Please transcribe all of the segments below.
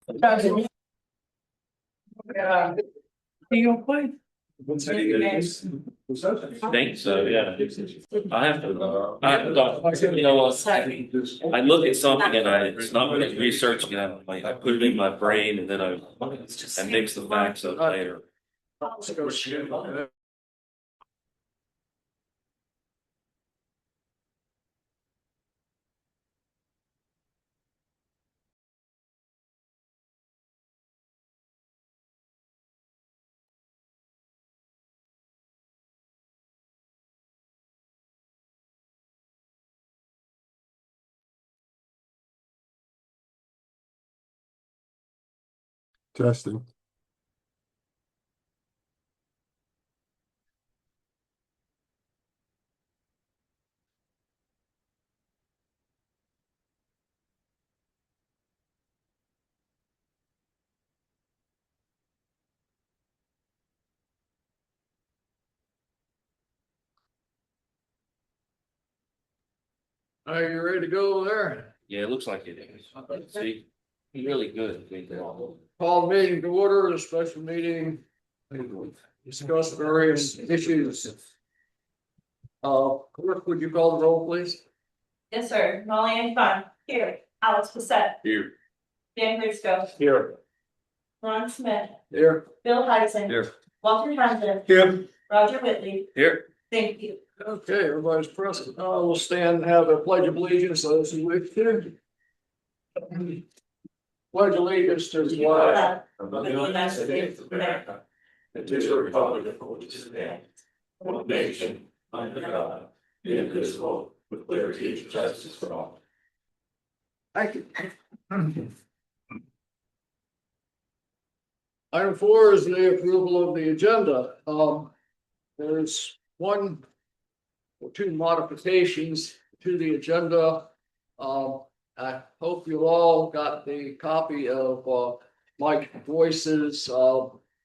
You gonna play? I think so, yeah. I have to, you know, I look at something and it's not really researching it, I put it in my brain and then I mix the facts up later. Testing. Are you ready to go there? Yeah, it looks like it is. See, really good. Call the meeting to order, a special meeting. Discuss various issues. Clerk, would you call the roll, please? Yes, sir. Molly Ann Fun. Here. Alex Bissett. Here. Dan Crisco. Here. Ron Smith. Here. Bill Heisen. Here. Walter Townsend. Here. Roger Whitley. Here. Thank you. Okay, everybody's present. We'll stand and have a pledge of allegiance, those who wish to. Pledge allegiance to the flag of the United States of America. and to the republic for which it stands, one nation, under God, indivisible, with liberty and justice for all. Thank you. Item 4 is the approval of the agenda. There's one or two modifications to the agenda. I hope you all got the copy of Mike Boyce's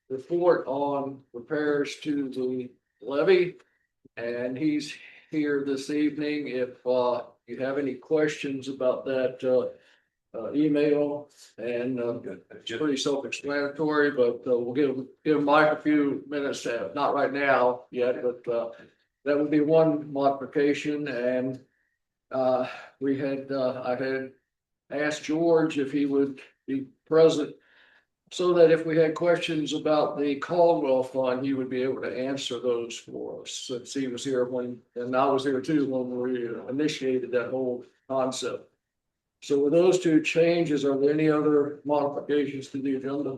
report on repairs to the levee. And he's here this evening. If you have any questions about that email, and it's pretty self-explanatory, but we'll give Mike a few minutes, not right now yet, but that would be one modification. And I had asked George if he would be present so that if we had questions about the Caldwell Fund, he would be able to answer those for us, since he was here when, and I was here too, when we initiated that whole concept. So with those two changes, are there any other modifications to the agenda?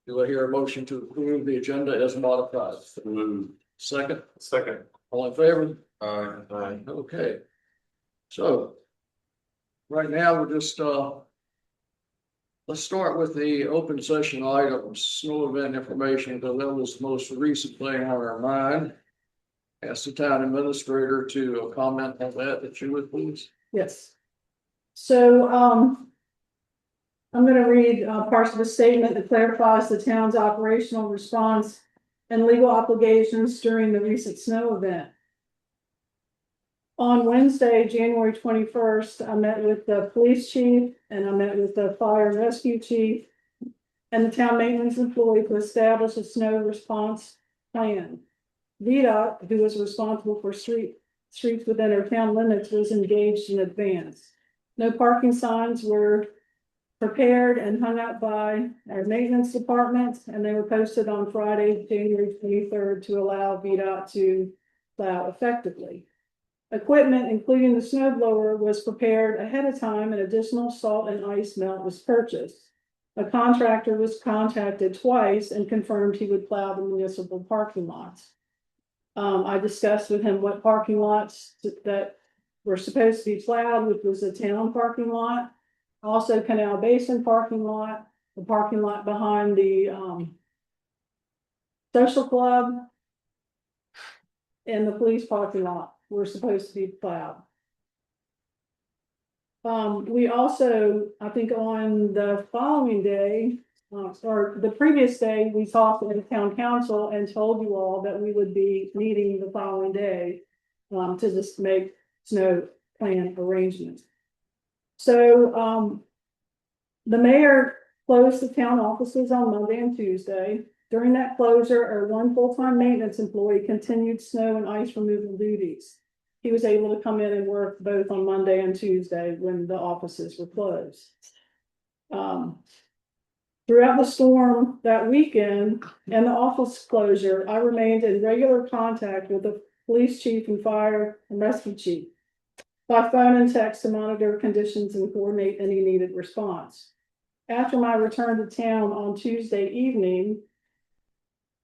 Do I hear a motion to approve the agenda as modified? Second? Second. All in favor? Aye. Okay. So right now we're just let's start with the open session items, snow event information, because that was the most recent thing on our mind. Ask the town administrator to comment on that, if you would please. Yes. So, I'm going to read parts of a statement that clarifies the town's operational response and legal obligations during the recent snow event. On Wednesday, January 21st, I met with the police chief and I met with the fire and rescue chief and the town maintenance employee to establish a snow response plan. VDOT, who was responsible for streets within our town limits, was engaged in advance. No parking signs were prepared and hung up by our maintenance department, and they were posted on Friday, January 23rd, to allow VDOT to plow effectively. Equipment, including the snow blower, was prepared ahead of time, and additional salt and ice melt was purchased. A contractor was contacted twice and confirmed he would plow the municipal parking lots. I discussed with him what parking lots that were supposed to be plowed, which was the town parking lot, also Canal Basin parking lot, the parking lot behind the social club, and the police parking lot were supposed to be plowed. We also, I think on the following day, or the previous day, we talked at the town council and told you all that we would be meeting the following day to just make snow plan arrangements. So The mayor closed the town offices on Monday and Tuesday. During that closure, our one full-time maintenance employee continued snow and ice removal duties. He was able to come in and work both on Monday and Tuesday when the offices were closed. Throughout the storm that weekend and the office closure, I remained in regular contact with the police chief and fire and rescue chief by phone and text to monitor conditions and coordinate any needed response. After my return to town on Tuesday evening,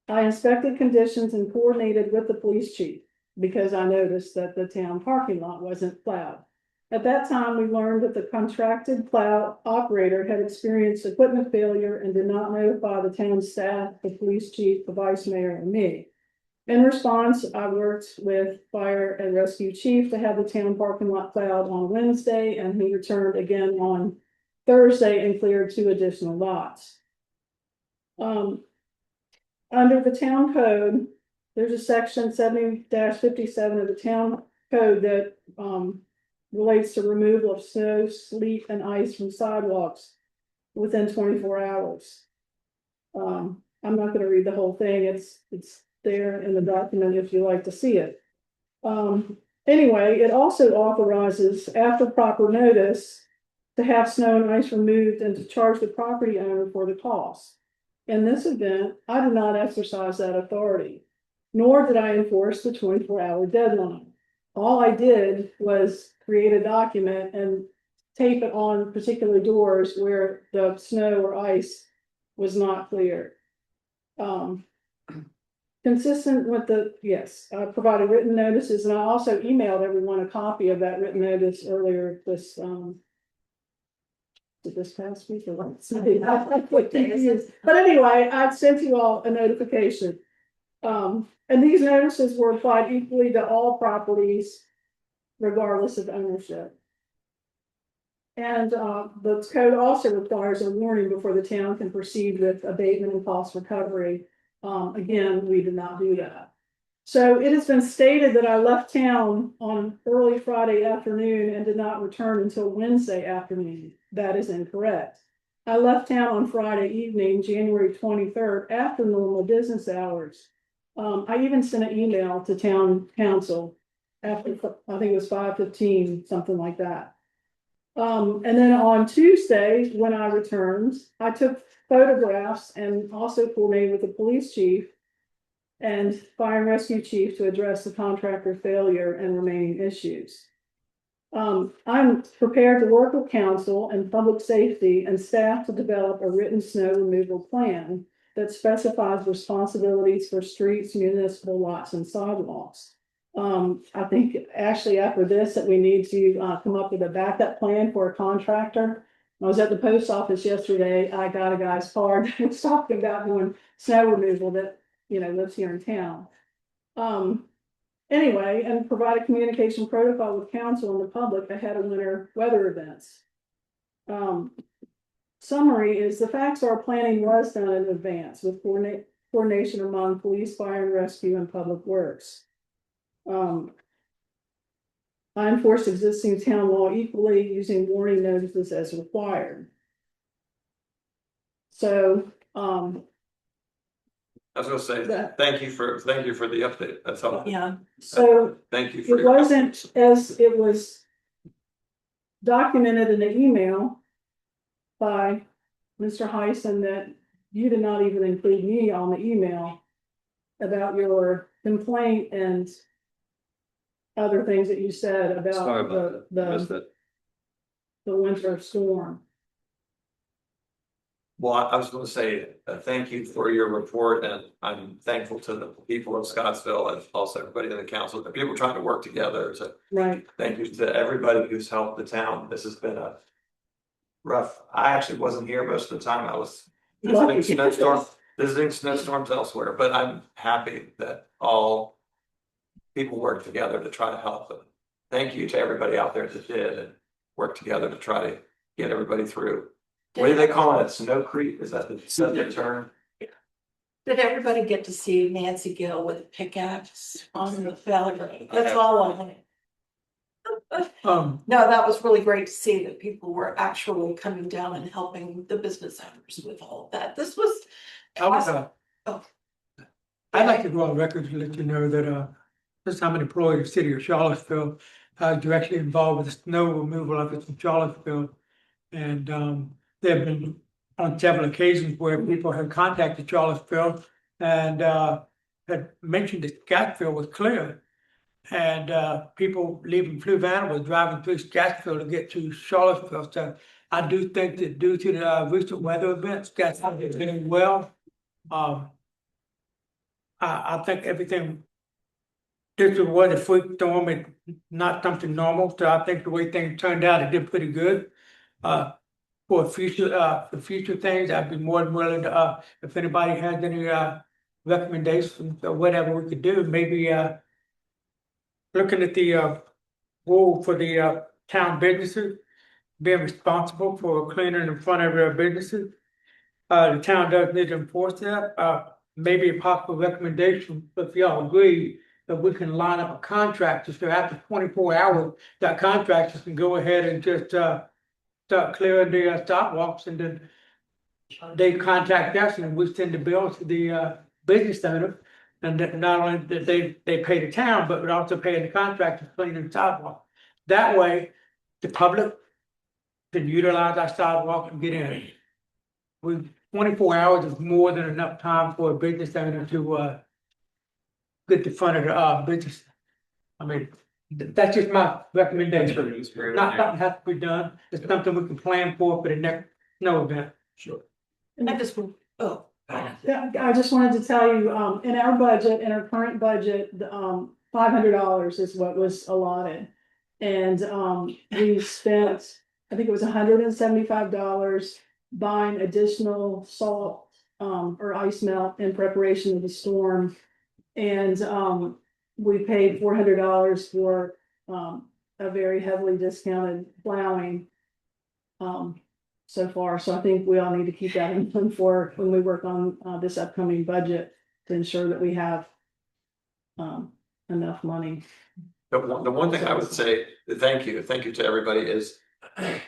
I inspected conditions and coordinated with the police chief because I noticed that the town parking lot wasn't plowed. At that time, we learned that the contracted plow operator had experienced equipment failure and did not notify the town staff, the police chief, the vice mayor, and me. In response, I worked with fire and rescue chief to have the town parking lot plowed on Wednesday, and he returned again on Thursday and cleared 2 additional lots. Under the town code, there's a section 70-57 of the town code that relates to removal of snow, sleet, and ice from sidewalks within 24 hours. I'm not going to read the whole thing. It's there in the document if you like to see it. Anyway, it also authorizes, after proper notice, to have snow and ice removed and to charge the property owner for the cost. In this event, I did not exercise that authority, nor did I enforce the 24-hour deadline. All I did was create a document and tape it on particular doors where the snow or ice was not cleared. Consistent with I provided written notices, and I also emailed everyone a copy of that written notice earlier this past week or last night. But anyway, I sent you all a notification. And these notices were applied equally to all properties, regardless of ownership. And the code also requires a warning before the town can proceed with abatement and cost recovery. Again, we did not do that. So it has been stated that I left town on early Friday afternoon and did not return until Wednesday afternoon. That is incorrect. I left town on Friday evening, January 23rd, after normal business hours. I even sent an email to town council after, I think it was 5:15, something like that. And then on Tuesday, when I returned, I took photographs and also coordinated with the police chief and fire and rescue chief to address the contractor failure and remaining issues. I'm prepared to work with council and public safety and staff to develop a written snow removal plan that specifies responsibilities for streets, municipal lots, and sidewalks. I think actually after this that we need to come up with a backup plan for a contractor. I was at the post office yesterday. I got a guy's card that was talking about doing snow removal that lives here in town. Anyway, and provide a communication protocol with council and the public ahead of winter weather events. Summary is the facts are planning was done in advance with coordination among police, fire and rescue, and public works. I enforced existing town law equally using warning notices as required. So, I was gonna say, thank you for the update. That's all. yeah, so Thank you for it wasn't as it was documented in the email by Mr. Heisen that you did not even include me on the email about your complaint and other things that you said Sorry about about that. Missed it. the winter storm. Well, I was gonna say, thank you for your report, and I'm thankful to the people of Scottsville and also everybody in the council, the people trying to work together. So Right. thank you to everybody who's helped the town. This has been a rough, I actually wasn't here most of the time. I was visiting snowstorms elsewhere, but I'm happy that all people work together to try to help them. Thank you to everybody out there that did and worked together to try to get everybody through. What do they call it? Snow Creek? Is that the term? Did everybody get to see Nancy Gill with a pickaxe on the valley road? That's all I wanted. No, that was really great to see that people were actually coming down and helping the business owners with all of that. This was. Oh. I'd like to go on record to let you know that, since I'm an employee of the city of Charlottesville, directly involved with the snow removal of it in Charlottesville. And, there have been on several occasions where people have contacted Charlottesville and, had mentioned that Scottsville was clear. And, people leaving Fluvanna was driving through Scottsville to get to Charlottesville. So I do think that due to the, recent weather events, Scottsville is doing well. I think everything, this was a freak storm and not something normal, so I think the way things turned out, it did pretty good. For future things, I'd be more than willing to, if anybody has any, recommendations or whatever we could do, maybe, looking at the, rule for the, town businesses, being responsible for cleaning in front of their businesses. The town does need to enforce that, maybe a possible recommendation, if y'all agree, that we can line up a contractor, so after 24 hours, that contractors can go ahead and just, start clearing the sidewalks, and then they contact us and we send the bill to the, business owner. And that not only that they pay the town, but we also pay the contractor to clean the sidewalk. That way, the public can utilize our sidewalk and get in. 24 hours is more than enough time for a business owner to, get the front of the, business. I mean, that's just my recommendation. Not something has to be done. It's something we can plan for the next snow event. Sure. I just, oh. Yeah, I just wanted to tell you, in our budget, in our current budget, $500 is what was allotted. And, we spent, I think it was $175 buying additional salt, or ice melt in preparation of the storm. And, we paid $400 for, a very heavily discounted plowing. So far, so I think we all need to keep that in mind for when we work on this upcoming budget to ensure that we have enough money. The one thing I would say, thank you to everybody is, I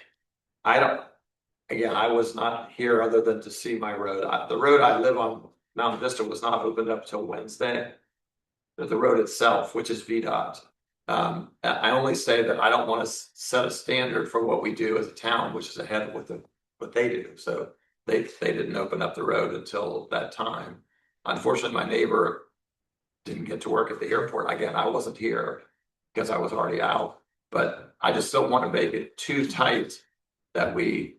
was not here other than to see my road. The road I live on, Mount Vista, was not opened up till Wednesday. The road itself, which is VDOT. I only say that I don't want to set a standard for what we do as a town, which is ahead of what they do. So they didn't open up the road until that time. Unfortunately, my neighbor didn't get to work at the airport. Again, I wasn't here because I was already out, but I just don't want to make it too tight that we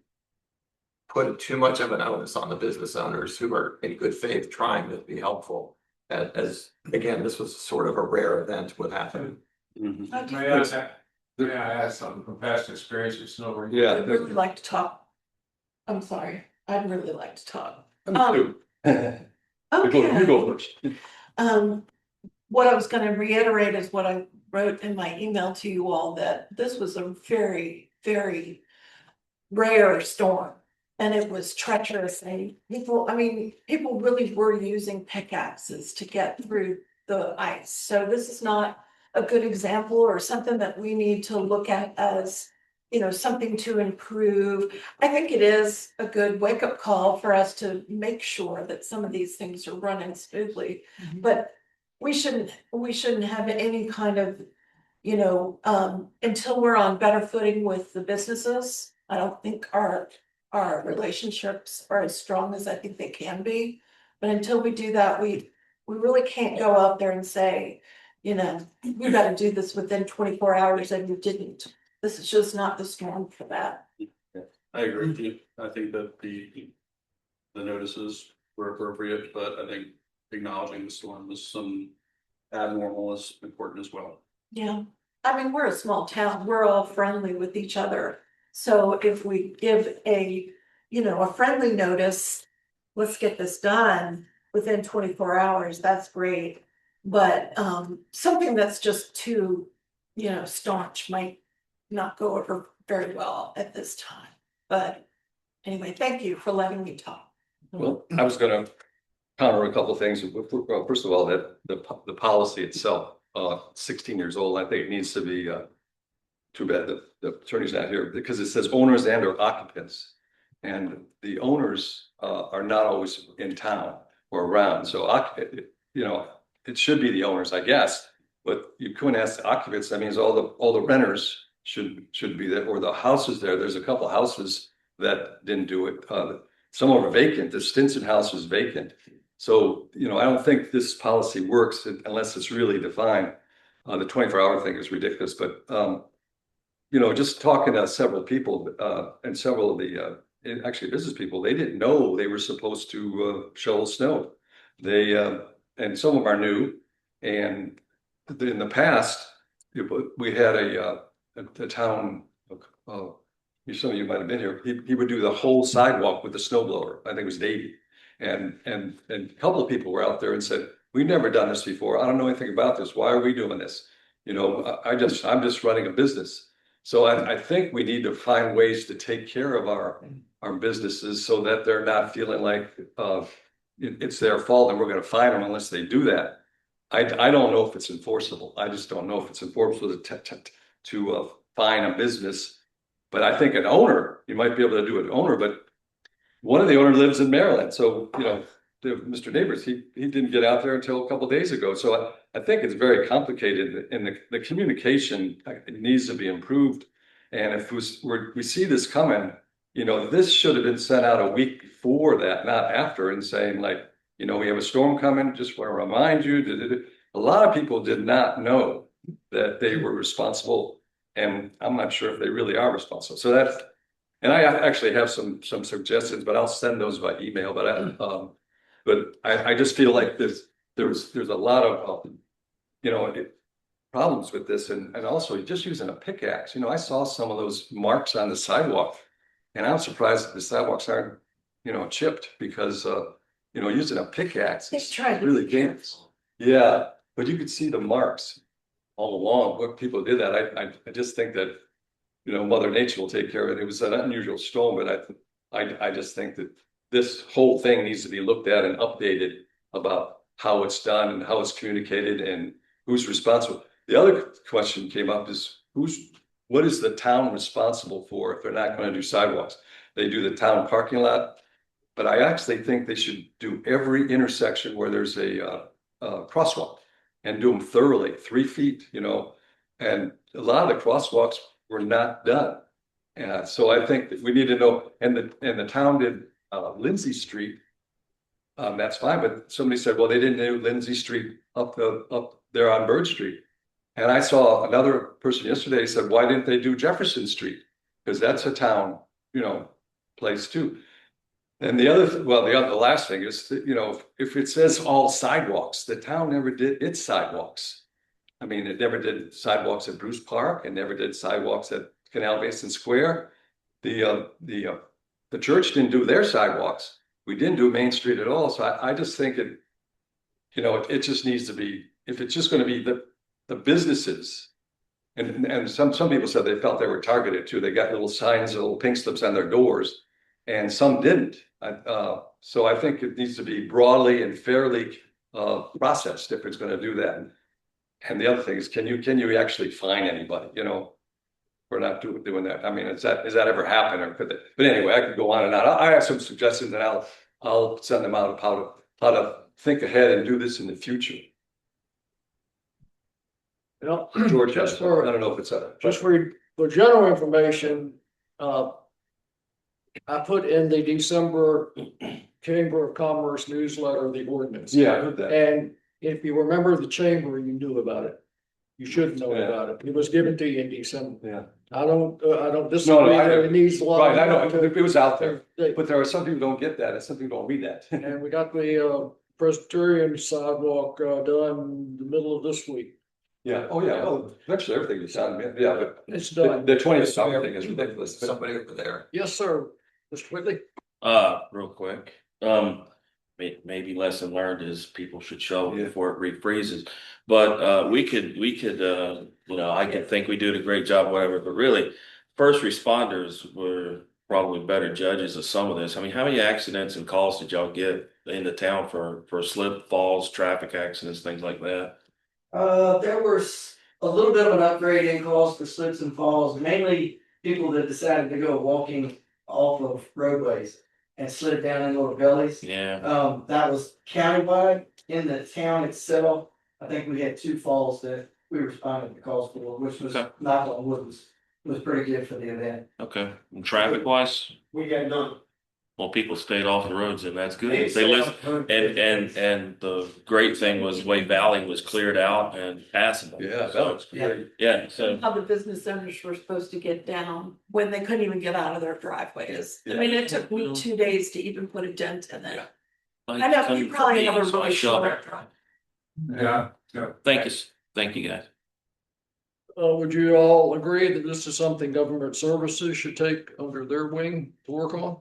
put too much of an onus on the business owners who are in good faith trying to be helpful. As again, this was sort of a rare event what happened. Mm-hmm. May I ask something from past experience with snow? Yeah. I'd really like to talk. I'm sorry, I'd really like to talk. You Okay. go first. What I was gonna reiterate is what I wrote in my email to you all, that this was a very, very rare storm. And it was treacherous, and people really were using pickaxes to get through the ice. So this is not a good example or something that we need to look at as, something to improve. I think it is a good wake-up call for us to make sure that some of these things are running smoothly. Mhm. But we shouldn't have any kind of, until we're on better footing with the businesses. I don't think our relationships are as strong as I think they can be. But until we do that, we really can't go out there and say, we gotta do this within 24 hours, and you didn't. This is just not the storm for that. I agree with you. I think that the notices were appropriate, but I think acknowledging the storm was some abnormal is important as well. Yeah, we're a small town, we're all friendly with each other. So if we give a friendly notice, let's get this done within 24 hours, that's great. But something that's just too, staunch might not go over very well at this time. But anyway, thank you for letting me talk. Well, I was gonna counter a couple of things. Well, first of all, that the policy itself, 16 years old, I think it needs to be too bad the attorney's not here, because it says owners and or occupants. And the owners are not always in town or around, so you know, it should be the owners, I guess. But you couldn't ask the occupants, that means all the renters should be there, or the houses there. There's a couple houses that didn't do it. Some of them are vacant. The Stinson house was vacant. So, you know, I don't think this policy works unless it's really defined. The 24-hour thing is ridiculous, but you know, just talking to several people, and several of the actually business people, they didn't know they were supposed to shovel snow. They and some of them are new, and in the past, we had a town, some of you might have been here, he would do the whole sidewalk with the snow blower. I think it was Davey. And a couple of people were out there and said, we've never done this before. I don't know anything about this. Why are we doing this? You know, I'm just running a business. So I think we need to find ways to take care of our businesses so that they're not feeling like it's their fault and we're going to fine them unless they do that. I don't know if it's enforceable. I just don't know if it's enforceable to fine a business. But I think an owner, you might be able to do an owner, but one of the owners lives in Maryland. So, you know, Mr. Neighbors, he didn't get out there until a couple of days ago. So I think it's very complicated, and the communication needs to be improved. And if we see this coming, you know, this should have been sent out a week before that, not after, and saying like, you know, we have a storm coming, just want to remind you. A lot of people did not know that they were responsible, and I'm not sure if they really are responsible. So that's, and I actually have some suggestions, but I'll send those by email. But I just feel like there's a lot of you know, problems with this, and also just using a pickaxe. You know, I saw some of those marks on the sidewalk, and I'm surprised that the sidewalks aren't, you know, chipped, because you know, using a pickaxe is really dangerous. Yeah, but you could see the marks all along. What people did that, I just think that, you know, Mother Nature will take care of it. It was an unusual storm, but I just think that this whole thing needs to be looked at and updated about how it's done and how it's communicated and who's responsible. The other question came up is what is the town responsible for if they're not going to do sidewalks? They do the town parking lot, but I actually think they should do every intersection where there's a crosswalk and do them thoroughly, 3 feet, you know, and a lot of the crosswalks were not done. And so I think that we need to know, and the town did Lindsay Street. That's fine, but somebody said, well, they didn't do Lindsay Street up there on Bird Street. And I saw another person yesterday said, why didn't they do Jefferson Street? Because that's a town, you know, place too. And the last thing is that, you know, if it says all sidewalks, the town never did its sidewalks. I mean, it never did sidewalks at Bruce Park, and never did sidewalks at Canal Basin Square. The church didn't do their sidewalks. We didn't do Main Street at all. So I just think it, you know, it just needs to be, if it's just going to be the businesses, and some people said they felt they were targeted too. They got little signs, little pink slips on their doors, and some didn't. So I think it needs to be broadly and fairly processed if it's going to do that. And the other thing is, can you actually fine anybody? You know, we're not doing that. I mean, has that ever happened, or could it? But anyway, I could go on and on. I have some suggestions, and I'll send them out of how to think ahead and do this in the future. You know, George, just I for don't know if it's just for general information, I put in the December Chamber of Commerce newsletter the ordinance. Yeah, I heard that. And if you remember the chamber, you knew about it. You should know about it. It was given to you in December. Yeah. I don't disagree that it needs a lot. Right, I know, it was out there, They- but there are some people who don't get that, and some people don't read that. And we got the Presbyterian sidewalk done the middle of this week. Yeah, oh yeah, well, eventually everything is done, yeah, but It's done. the 20th thing is ridiculous. Somebody over there. Yes, sir. Mr. Whitley? Real quick, maybe lesson learned is people should show Yeah. before it refreezes. But we could, you know, I can think we did a great job, whatever, but really, first responders were probably better judges of some of this. I mean, how many accidents and calls did y'all get in the town for slip, falls, traffic accidents, things like that? There were a little bit of an upgrade in cost for slips and falls, mainly people that decided to go walking off of roadways and slid down in little gullies. Yeah. That was countywide. In the town itself, I think we had 2 falls that we responded to calls for, which was, Okay. knock on wood, was pretty good for the event. Okay. And traffic wise, We got none. well, people stayed off the roads and that's good. They listen. And the great thing was Way Valley was cleared out and passable. Yeah, that So, looks great. yeah, so How the business owners were supposed to get down when they couldn't even get out of their driveways. I Yeah. mean, it took me 2 days to even put a dent in it. Yeah. I know you probably have a So I really shovel. short drive. Yeah. Thank you guys. Would you all agree that this is something government services should take under their wing to work on?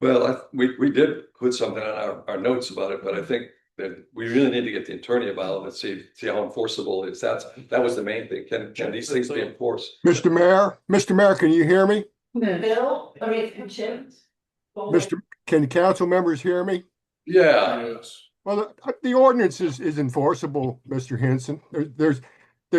Well, we did put something on our notes about it, but I think that we really need to get the attorney involved and see how enforceable it is. That was the main thing. Can these things be enforced? Mr. Mayor, can you hear me? Bill, I mean, Jim. Can council members hear me? Yeah. Well, the ordinance is enforceable, Mr. Henson.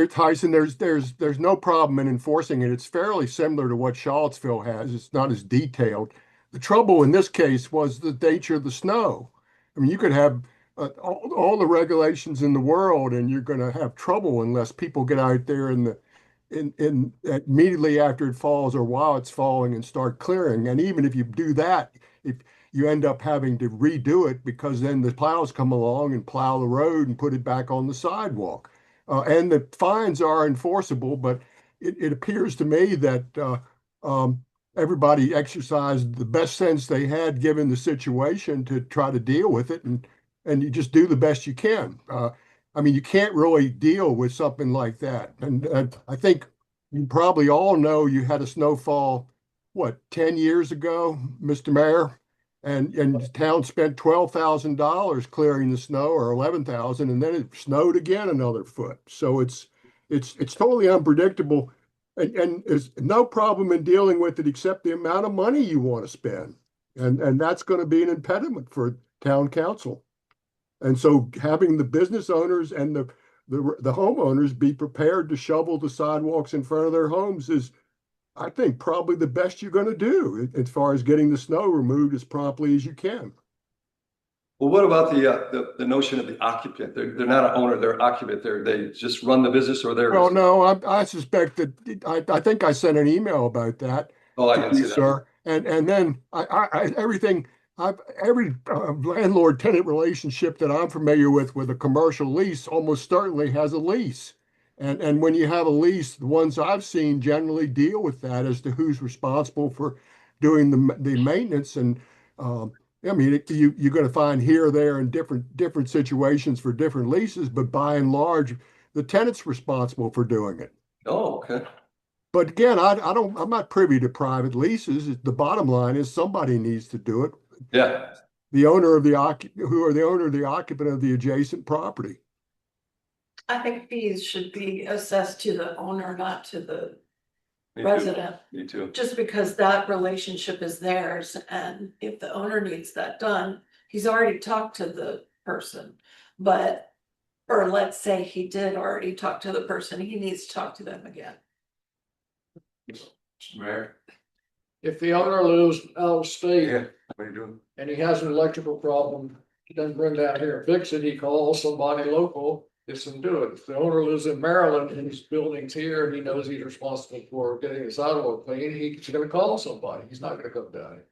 Tyson, there's no problem in enforcing it. It's fairly similar to what Charlottesville has. It's not as detailed. The trouble in this case was the nature of the snow. I mean, you could have all the regulations in the world and you're going to have trouble unless people get out there in immediately after it falls or while it's falling and start clearing. And even if you do that, if you end up having to redo it because then the plows come along and plow the road and put it back on the sidewalk. And the fines are enforceable, but it appears to me that everybody exercised the best sense they had given the situation to try to deal with it, and you just do the best you can. I mean, you can't really deal with something like that. And I think you probably all know you had a snowfall, 10 years ago, Mr. Mayor? And the town spent $12,000 clearing the snow, or 11,000, and then it snowed again another foot. So it's totally unpredictable, and there's no problem in dealing with it except the amount of money you want to spend, and that's going to be an impediment for town council. And so having the business owners and the homeowners be prepared to shovel the sidewalks in front of their homes is, I think, probably the best you're going to do as far as getting the snow removed as promptly as you can. Well, what about the notion of the occupant? They're not an owner, they're an occupant. They just run the business, or they're. Well, no, I suspect that I think I sent an email about that. Oh, I didn't see that. Sir. And then every landlord-tenant relationship that I'm familiar with a commercial lease almost certainly has a lease. And when you have a lease, the ones I've seen generally deal with that as to who's responsible for doing the maintenance. And I mean, you're going to find here or there in different situations for different leases, but by and large, the tenant's responsible for doing it. Oh, okay. But again, I'm not privy to private leases. The bottom line is somebody needs to do it. Yeah. The owner of the occupant of the adjacent property. I think fees should be assessed to the owner, not to the Me too. resident. Me too. Just because that relationship is theirs, and if the owner needs that done, he's already talked to the person. Or let's say he did already talk to the person, he needs to talk to them again. Mayor. If the owner lives out of state Yeah. What are you doing? and he has an electrical problem, he doesn't bring that here and fix it, he calls somebody local, gets them to do it. If the owner lives in Maryland and his building's here and he knows he's responsible for getting the sidewalk clean, he's gonna call somebody, he's not gonna come down here.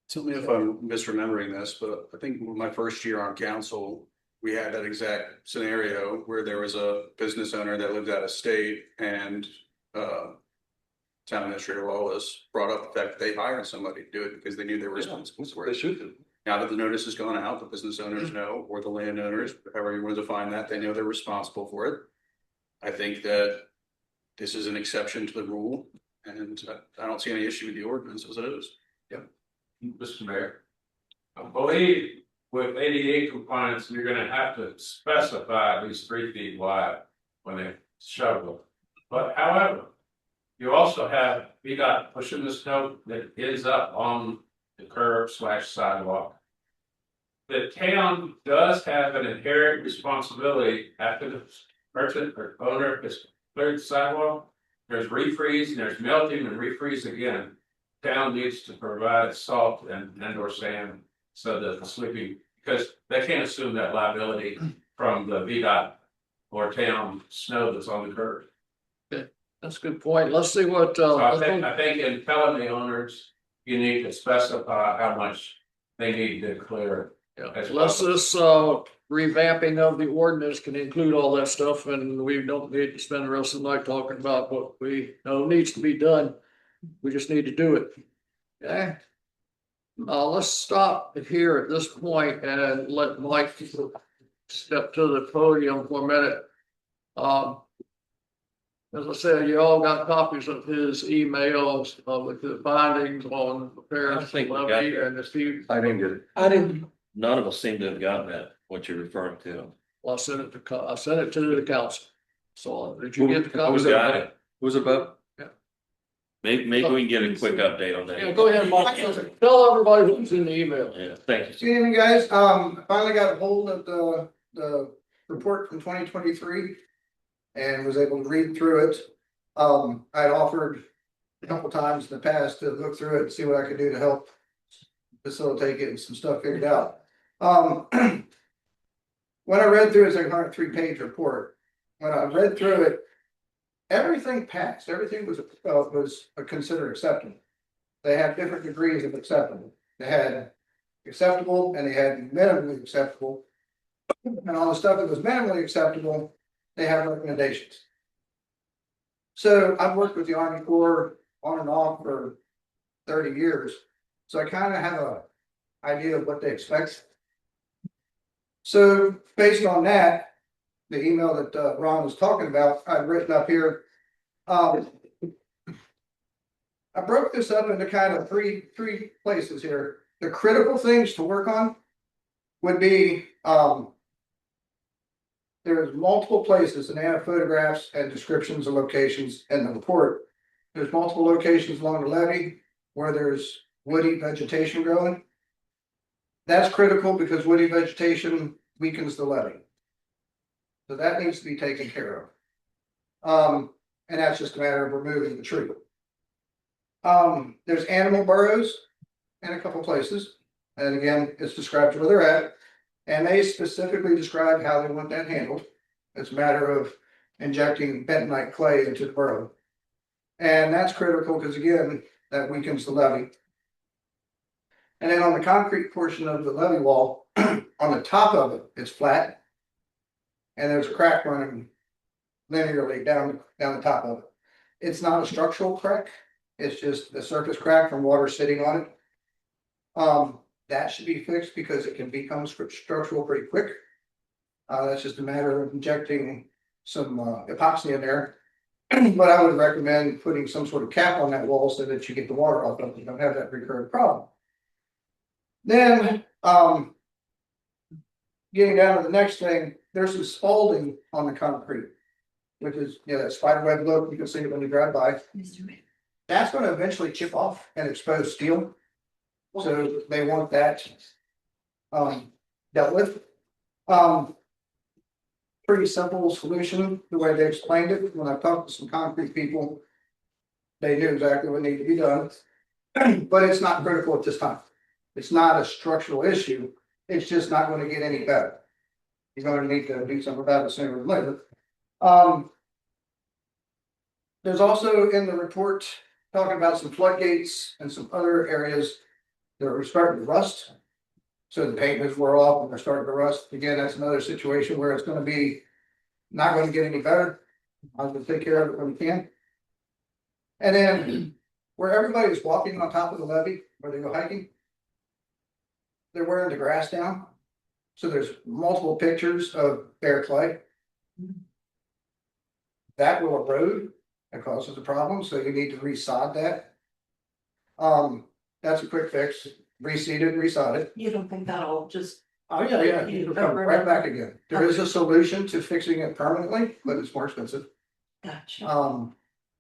Tell me if I'm misremembering this, but I think my first year on council, we had that exact scenario where there was a business owner that lived out of state, and town administrator Wallace brought up the fact that they hired somebody to do it because they knew they were responsible for They it. should do. Now that the notice has gone out, the business owners know, or the landowners, however you want to define that, they know they're responsible for it. I think that this is an exception to the rule, and I don't see any issue with the ordinance as it is. Mr. Mayor, I believe with ADA compliance, you're gonna have to specify at least 3 feet wide when they shovel. But however, you also have VDOT pushing the snow that is up on the curb / sidewalk. The town does have an inherent responsibility after the merchant or owner has cleared the sidewalk. There's refreeze and there's melting and refreeze again. Town needs to provide salt and or sand so that the sleeping, because they can't assume that liability from the VDOT or town snow that's on the curb. That's a good point. Let's see what, So I think in telling the owners, you need to specify how much they need to clear. As well. let's this, revamping of the ordinance can include all that stuff, and we don't need to spend the rest of the night talking about what we know needs to be done. We just need to do it. Okay? Let's stop here at this point and let Mike step to the podium for a minute. As I said, you all got copies of his emails, with the findings on I repairs think we got levy that. and if you, I didn't get it. I didn't, None of us seem to have gotten that, what you're referring to. well, I sent it to the council. So did you get the What was copy? it Got about? it. What was it about? Maybe we can get a quick update on Yeah, that. go ahead, Mike. Tell everybody what's in the email. Yeah, thank you. Good evening, guys. I finally got a hold of the report from 2023 and was able to read through it. I'd offered a couple times in the past to look through it and see what I could do to help facilitate getting some stuff figured out. When I read through it, it's like a 103-page report. When I read through it, everything passed. Everything was considered acceptable. They had different degrees of acceptable. They had acceptable and they had minimally acceptable. And on the stuff that was minimally acceptable, they have recommendations. So I've worked with the Army Corps on and off for 30 years. So I kind of have a idea of what they expect. So based on that, the email that Ron was talking about, I've written up here. I broke this up into kind of three places here. The critical things to work on would be, there's multiple places and they have photographs and descriptions of locations in the report. There's multiple locations along the levee where there's woody vegetation growing. That's critical because woody vegetation weakens the levee. So that needs to be taken care of. And that's just a matter of removing the tree. There's animal burrows in a couple places. And again, it's described where they're at. And they specifically describe how they want that handled. It's a matter of injecting bentonite clay into the burrow. And that's critical because again, that weakens the levee. And then on the concrete portion of the levee wall, on the top of it, it's flat. And there's a crack running linearly down the top of it. It's not a structural crack. It's just a surface crack from water sitting on it. That should be fixed because it can become structural pretty quick. That's just a matter of injecting some epoxy in there. But I would recommend putting some sort of cap on that wall so that you get the water off of it. You don't have that recurrent problem. Then, getting down to the next thing, there's some spalding on the concrete, which is, that spider web look. You can see it when you drive by. That's going to eventually chip off and expose steel. So they want that dealt with. Pretty simple solution, the way they explained it. When I talked to some concrete people, they knew exactly what needed to be done. But it's not critical at this time. It's not a structural issue. It's just not going to get any better. You're going to need to do something about it sooner than later. There's also in the report talking about some floodgates and some other areas that are starting to rust. So the paint has wore off and they're starting to rust. Again, that's another situation where it's going to be not going to get any better. I'm going to take care of it when we can. And then where everybody's walking on top of the levee, where they go hiking, they're wearing the grass down. So there's multiple pictures of bare clay. That will erode and causes a problem. So you need to resod that. That's a quick fix. Reseed it, resod it. You don't think that'll just, Oh, yeah, it'll come right back again. There is a solution to fixing it permanently, but it's more expensive. gotcha.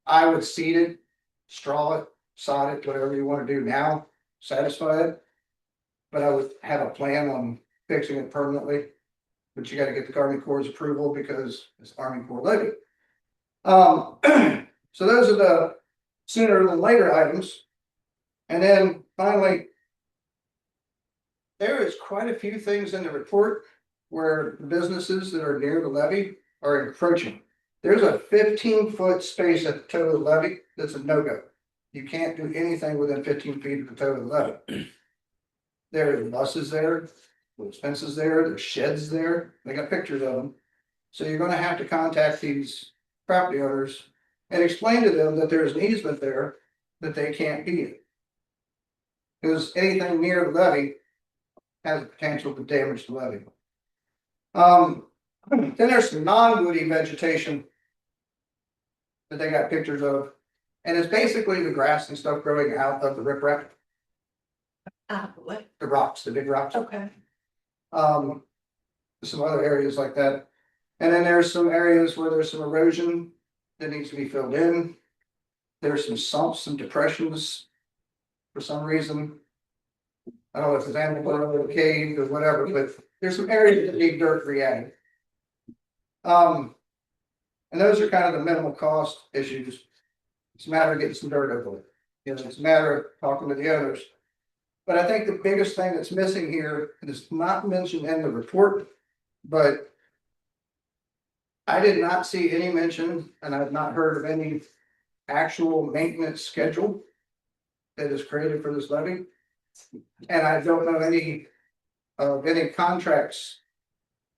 I would seed it, straw it, sod it, whatever you want to do now, satisfy it. But I would have a plan on fixing it permanently. But you got to get the Army Corps' approval because it's Army Corps levy. So those are the sooner than later items. And then finally, there is quite a few things in the report where the businesses that are near the levee are encroaching. There's a 15-foot space at the toe of the levee that's a no-go. You can't do anything within 15 feet of the toe of the levee. There are buses there, there's fences there, there's sheds there. They got pictures of them. So you're gonna have to contact these property owners and explain to them that there's an easement there that they can't be in. Because anything near the levee has the potential to damage the levee. Then there's some non-woody vegetation that they got pictures of. And it's basically the grass and stuff growing out of the riprap, What? the rocks, the big rocks. Okay. Some other areas like that. And then there's some areas where there's some erosion that needs to be filled in. There's some sumps, some depressions for some reason. I don't know if it's animal or a cave or whatever, but there's some areas that need dirt re-added. And those are kind of the minimal cost issues. It's a matter of getting some dirt over it. You know, it's a matter of talking to the owners. But I think the biggest thing that's missing here, and it's not mentioned in the report, but I did not see any mention, and I've not heard of any actual maintenance schedule that is created for this levee. And I don't know any contracts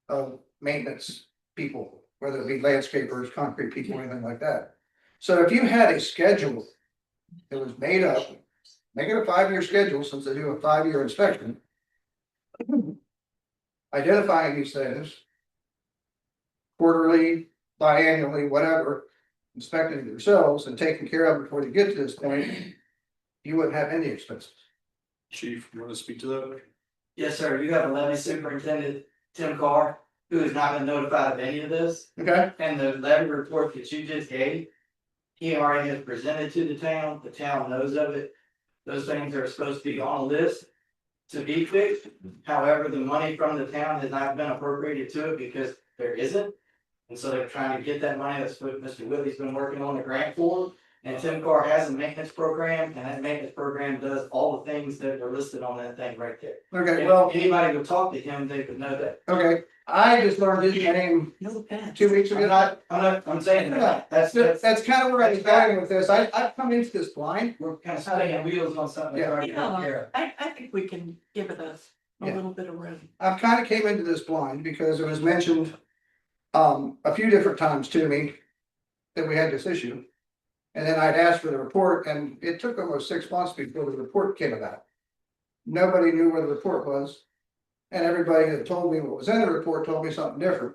of maintenance people, whether it be landscapers, concrete people, anything like that. So if you had a schedule that was made up, make it a 5-year schedule since they do a 5-year inspection. Identifying these things. Quarterly, biannually, whatever, inspecting it yourselves and taking care of it before you get to this point, you wouldn't have any expenses. Chief, you want to speak to that? Yes, sir. You have a levy superintendent, Tim Carr, who has not been notified of any of this. Okay, And the levy report that you just gave, he already has presented to the town knows of it. Those things are supposed to be on a list to be fixed. However, the money from the town has not been appropriated to it because there isn't. And so they're trying to get that money. That's what Mr. Whitley's been working on the grant for. And Tim Carr has a maintenance program, and that maintenance program does all the things that are listed on that thing right there. okay, If well, anybody would talk to him, they would know that. okay, I just learned his name No offense. 2 weeks ago. I'm saying that. That's kind of where I was going with this. I've come into this blind. We're kind of spinning wheels on something that's already out there. I think we can give it a Yeah. little bit of room. I've kind of came into this blind because it was mentioned a few different times to me that we had this issue. And then I'd asked for the report, and it took almost 6 months before the report came about. Nobody knew where the report was. And everybody that told me what was in the report told me something different.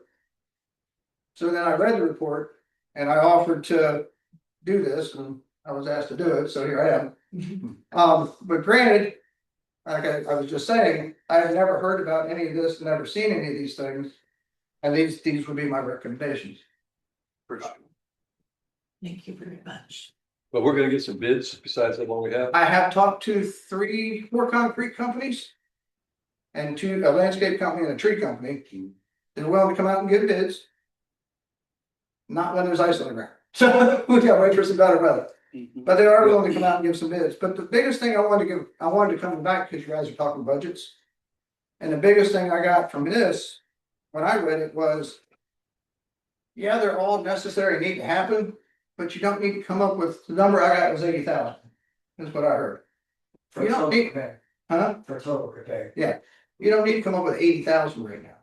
So then I read the report and I offered to do this, and I was asked to do it, so here I am. But granted, like I was just saying, I have never heard about any of this, never seen any of these things. And these would be my recommendations. Thank you very much. But we're gonna get some bids besides the one we have. I have talked to 3 more concrete companies. And a landscape company and a tree company. They're willing to come out and give bids. Not when there's ice on the ground. So we got wait for some better weather. But they are willing to come out and give some bids. But the biggest thing I wanted to come back because you guys are talking budgets. And the biggest thing I got from this, when I read it, was, yeah, they're all necessary, need to happen, but you don't need to come up with, the number I got was 80,000. That's what I heard. For You don't total need, repair. huh? For total repair. Yeah, you don't need to come up with 80,000 right now.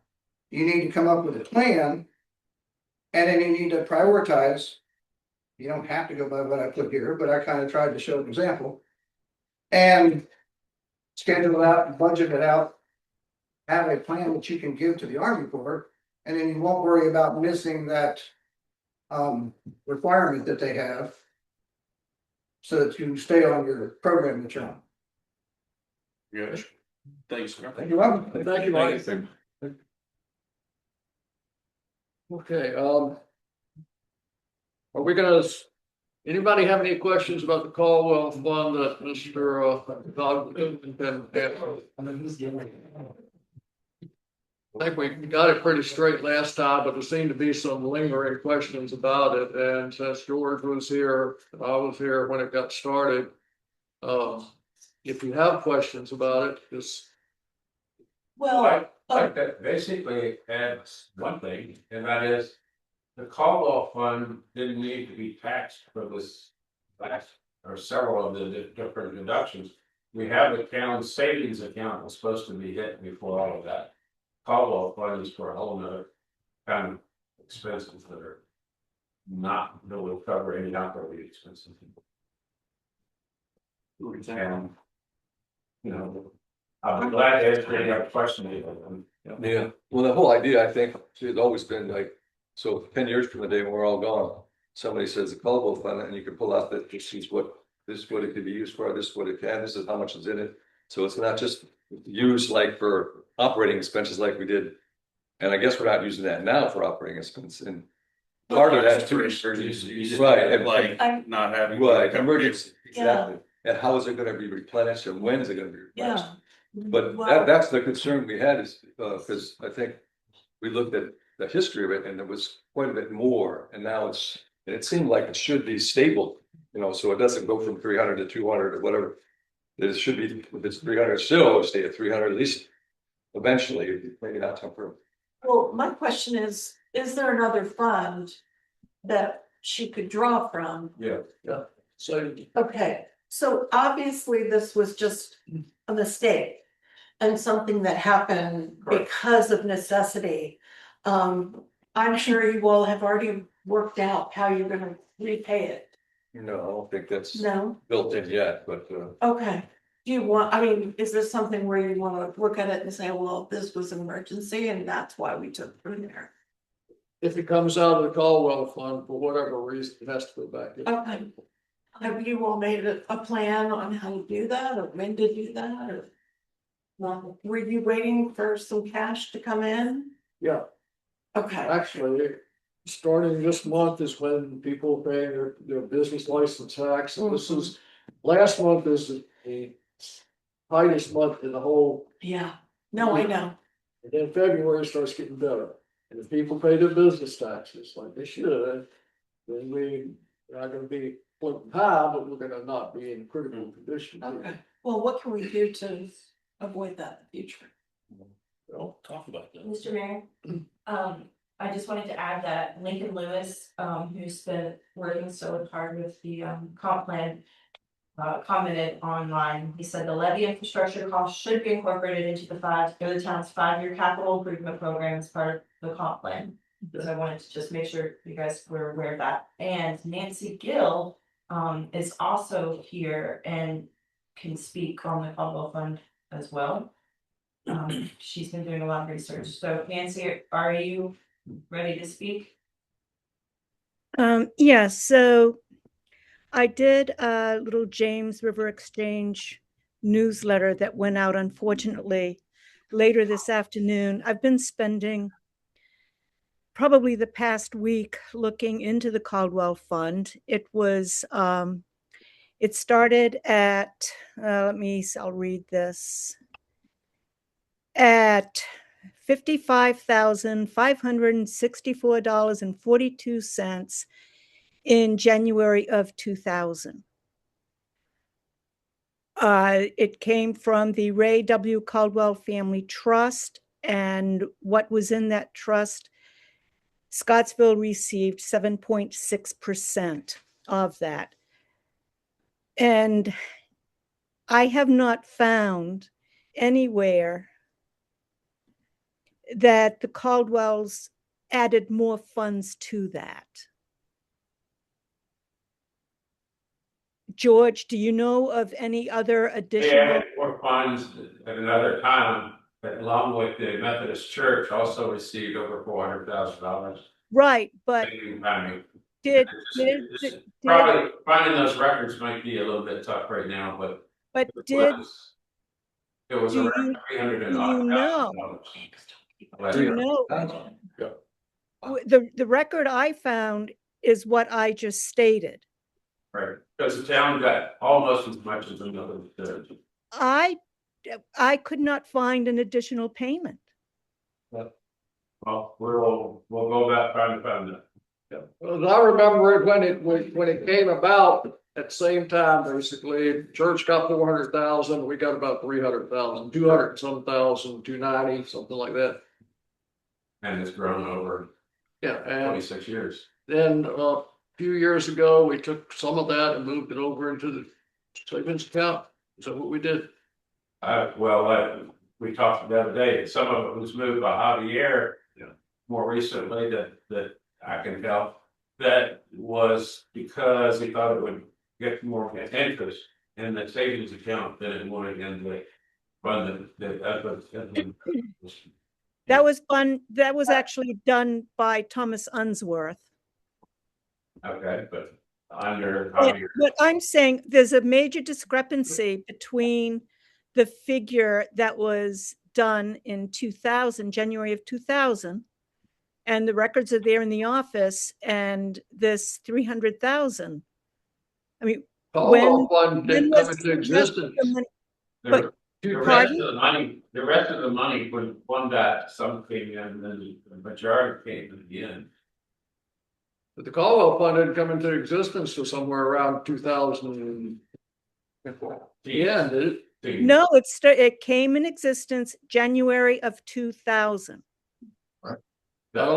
You need to come up with a plan. And then you need to prioritize. You don't have to go by what I put here, but I kind of tried to show an example. And schedule it out, budget it out. Have a plan that you can give to the Army Corps, and then you won't worry about missing that requirement that they have. So that you stay on your program that you're on. Good. Thanks, sir. You're welcome. Thank you, Mike. Okay, are we gonna, anybody have any questions about the Caldwell fund that Mr. Dodd can answer? I think we got it pretty straight last time, but there seemed to be some lingering questions about it, and since George was here, and I was here when it got started. If you have questions about it, just. Well, Like that basically adds one thing, and that is the call-off fund didn't need to be taxed for this last or several of the different deductions. We have the town's savings account was supposed to be hit before all of that. Call-off fund is for a whole nother kind of expenses that are not, that will cover any operating expenses. And, you know, I'm glad to answer any other question. Yeah, well, the whole idea, I think, has always been like, so 10 years from the day when we're all gone, somebody says a callable fund, and you can pull out that, this is what it could be used for, this is what it can, this is how much is in it. So it's not just used like for operating expenses like we did. And I guess we're not using that now for operating expense, and part of that too. Right, and Like not having. right, emergency, exactly. And how is it gonna be replenished, and when is it gonna be replenished? But that's the concern we had, is because I think we looked at the history of it, and there was quite a bit more, and now it seemed like it should be stable, you know, so it doesn't go from 300 to 200 or whatever. It should be, if it's 300, still stay at 300 at least eventually, maybe not temporarily. well, my question is there another fund that she could draw from? Yeah. So Okay, so obviously this was just a mistake and something that happened because of necessity. I'm sure you all have already worked out how you're gonna repay it. No, I don't think that's No? built in yet, but Okay. Do you want, I mean, is this something where you wanna look at it and say, well, this was an emergency and that's why we took it from there? if it comes out of the Caldwell fund for whatever reason, it has to go back in. Okay. Have you all made a plan on how to do that or when to do that or? Were you waiting for some cash to come in? Yeah, Okay, actually, starting this month is when people pay their business license tax, and this is, last month is the tightest month in the whole. yeah, no, I know, And then February starts getting better, and if people pay their business taxes like they should, then we're not gonna be floating high, but we're gonna not be in critical condition. okay, well, what can we do to avoid that in the future? Don't talk about that. Mr. Mayor, I just wanted to add that Lincoln Lewis, who's been working so hard with the comp plan. Commented online, he said the levy infrastructure cost should be incorporated into the town's 5-year capital improvement program as part of the comp plan. So I wanted to just make sure you guys were aware of that. And Nancy Gill is also here and can speak on the Caldwell Fund as well. She's been doing a lot of research. So Nancy, are you ready to speak? Yeah, so I did a little James River Exchange newsletter that went out, unfortunately, later this afternoon. I've been spending probably the past week looking into the Caldwell Fund. It was, it started at, I'll read this, at $55,564.42 in January of 2000. It came from the Ray W. Caldwell Family Trust, and what was in that trust, Scottsville received 7.6% of that. And I have not found anywhere that the Caldwells added more funds to that. George, do you know of any other They additional? added more funds at another time, but along with the Methodist Church also received over $400,000. Right, but did probably finding those records might be a little bit tough right now, but did it was do around $300,000. you know the record I found is what I just stated. Right, because the town got almost as much as another church. I could not find an additional payment. Well, we'll go back trying to find that. Well, I remember it when it came about, at the same time, basically, church got 400,000, we got about 300,000, 200 some thousand, 290, something like that. And it's grown over Yeah, and 26 years. then a few years ago, we took some of that and moved it over into the savings account. Is that what we did? We talked the other day, some of it was moved by Javier. Yeah. More recently that I can tell, that was because he thought it would get more interest in the savings account than it would in the fund That was actually done by Thomas Unsworth. Okay, but under But I'm saying there's a major discrepancy between the figure that was done in 2000, January of 2000, and the records are there in the office, and this 300,000. I mean, Caldwell Fund when didn't was come into the rest of existence. the money- the But- rest of the money would fund that something, and then the majority came at the end. But the Caldwell Fund didn't come into existence till somewhere around 2000. Yeah, did it? No, it came in existence January of 2000 Yeah.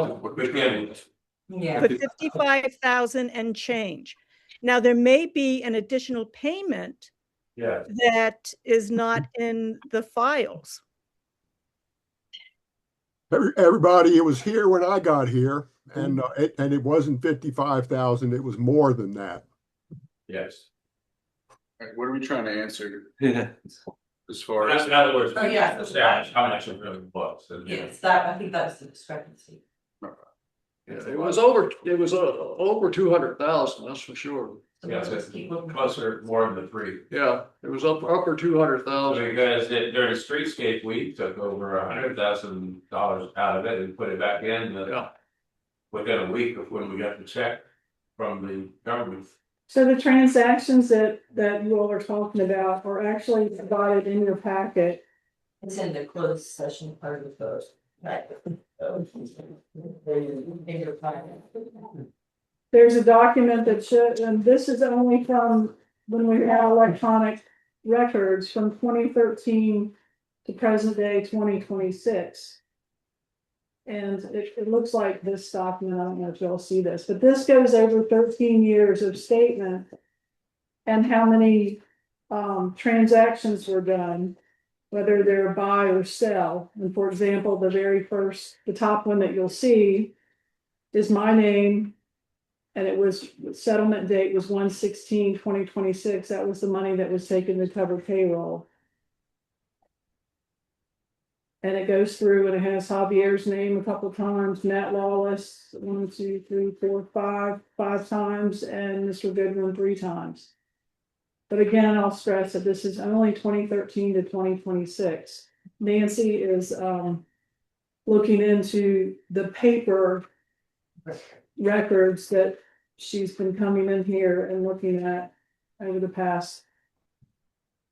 for 55,000 and change. Now, there may be an additional payment Yeah. that is not in the files. Everybody, it was here when I got here, and it wasn't 55,000, it was more than that. Yes. What are we trying to answer Yeah. as far as? In other words, Oh, yeah. establish how much it really was. And, Yes, I think that's the discrepancy. Yeah, it was over 200,000, that's for sure. Yes, it's closer, more than the three. Yeah, it was upper 200,000. Because during Streetscape, we took over $100,000 out of it and put it back in Yeah. within a week of when we got the check from the government. So the transactions that you all are talking about are actually provided in your packet. It's in the closed session part of the vote. Right. There's a document that should, and this is only from when we had electronic records from 2013 to present day 2026. And it looks like this document, I don't know if y'all see this, but this goes over 13 years of statement and how many transactions were done, whether they're buy or sell. And for example, the top one that you'll see is my name. And it was, settlement date was 1/16/2026. That was the money that was taken to cover payroll. And it goes through and it has Javier's name a couple times, Matt Lawless, 1, 2, 3, 4, 5 times, and Mr. Goodwin 3 times. But again, I'll stress that this is only 2013 to 2026. Nancy is looking into the paper records that she's been coming in here and looking at over the past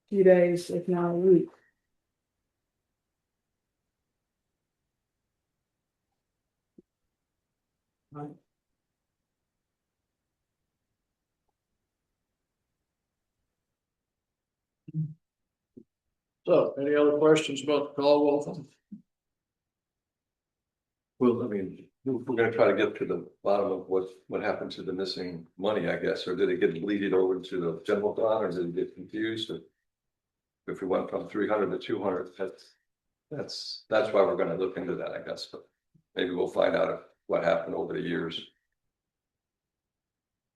few days, if not a week. So, any other questions about the Caldwell Fund? Well, I mean, we're gonna try to get to the bottom of what happened to the missing money, I guess, or did it get bleeded over to the general fund, or did it get confused? Or if we went from 300 to 200, that's why we're gonna look into that, I guess, but maybe we'll find out what happened over the years.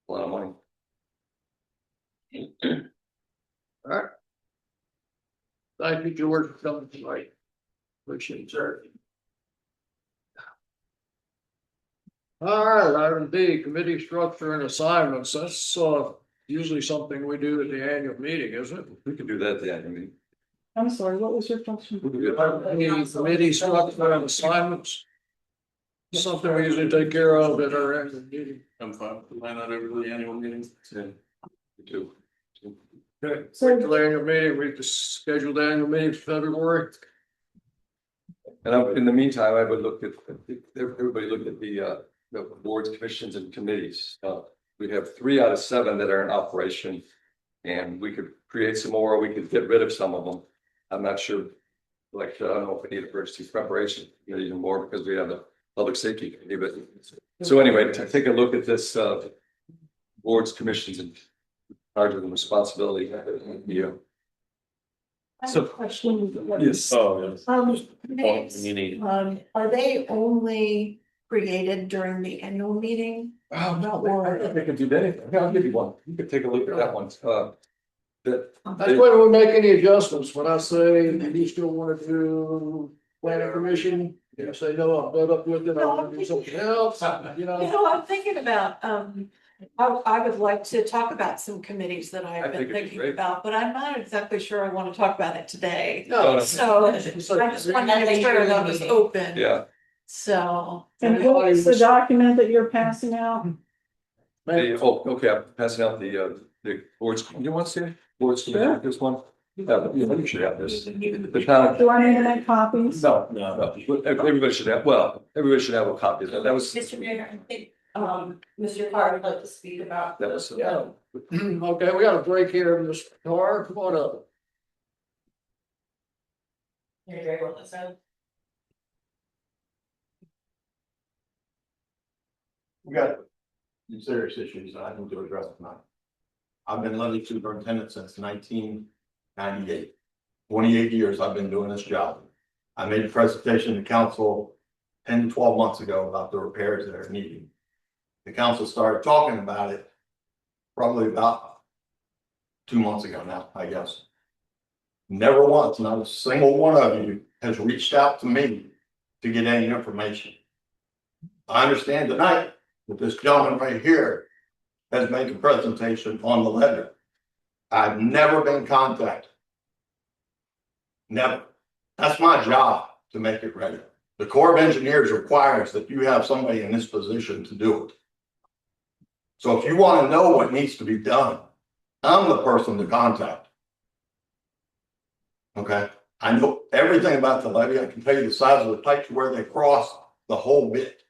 A lot of money. All right. Thank you, George, for coming tonight. Appreciate it, sir. All right, item B, committee structure and assignments. That's usually something we do at the annual meeting, isn't it? We could do that at the end, I mean. I'm sorry, what was your question? Any committee structure and assignments? Something we usually take care of at our annual meeting. I'm fine, plan that over the annual meeting. Yeah, we do. Okay, so the annual meeting, we just scheduled the annual meeting for February. In the meantime, I would look at, everybody look at the boards, commissions and committees. We have 3 out of 7 that are in operation. And we could create some more, we could get rid of some of them. I'm not sure, like, I don't know if we need emergency preparation, even more because we have the public safety committee, but. So anyway, to take a look at this, boards, commissions and charge of the responsibility. Yeah. I have So- a question. Yes. Oh, yes. Names, You need. are they only created during the annual meeting? Oh, no, I think they can do anything. Yeah, I'll give you one. You can take a look at that one. That's why we make any adjustments. When I say you still want to do planning commission, you say, no, I'm fed up with it, I want to do something else, you know. You know, I'm thinking about, I would like to talk about some committees that I I've think been it'd be thinking great. about, but I'm not exactly sure I want to talk about it today. No, So I just wanted to make sure that was open. Yeah, So. And what's the document that you're passing out? okay, I'm passing out the boards, you want to see it? Boards, Sure. this one? Yeah, you should have this. The town. Do I need to make copies? No, everybody should have, well, everybody should have a copy of that. That was, Mr. Mayor, I think, Mr. Carr would like to speak about. that was. Yeah. Okay, we got a break here in this car, come on up. You're very well, so. We got some serious issues that I need to address tonight. I've been levy superintendent since 1998. 28 years I've been doing this job. I made a presentation to council 10 to 12 months ago about the repairs that are needed. The council started talking about it probably about 2 months ago now, I guess. Never once, not a single one of you has reached out to me to get any information. I understand tonight that this gentleman right here has made a presentation on the levy. I've never been contacted. Never. That's my job to make it ready. The Corps of Engineers requires that you have somebody in this position to do it. So if you want to know what needs to be done, I'm the person to contact. Okay, I know everything about the levee. I can tell you the size of the pipes, where they cross, the whole bit.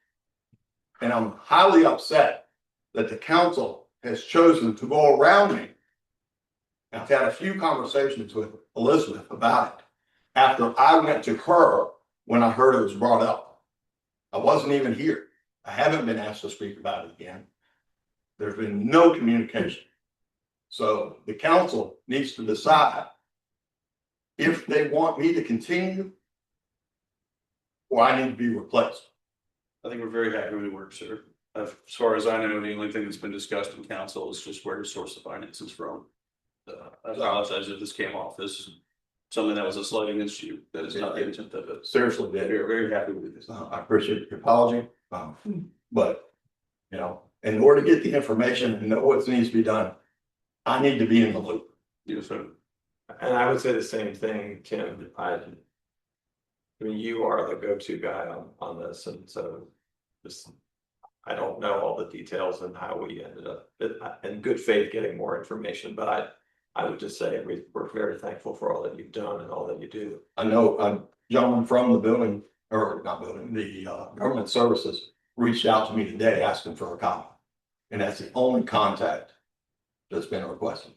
And I'm highly upset that the council has chosen to go around me. I've had a few conversations with Elizabeth about it after I went to her when I heard it was brought up. I wasn't even here. I haven't been asked to speak about it again. There's been no communication. So the council needs to decide if they want me to continue or I need to be replaced. I think we're very happy with the work, sir. As far as I know, the only thing that's been discussed in council is just where to source the finances from. I apologize if this came off as something that was a slight against you. That is not the intent of it. Seriously, Dad. We're very happy with this. I appreciate your apology. But, you know, in order to get the information and know what needs to be done, I need to be in the loop. Yes, sir. And I would say the same thing, Tim. I mean, you are the go-to guy on this, and so just, I don't know all the details and how we ended up in good faith getting more information, but I would just say we're very thankful for all that you've done and all that you do. I know a gentleman from the building, or not building, the government services reached out to me today asking for a copy. And that's the only contact that's been requested.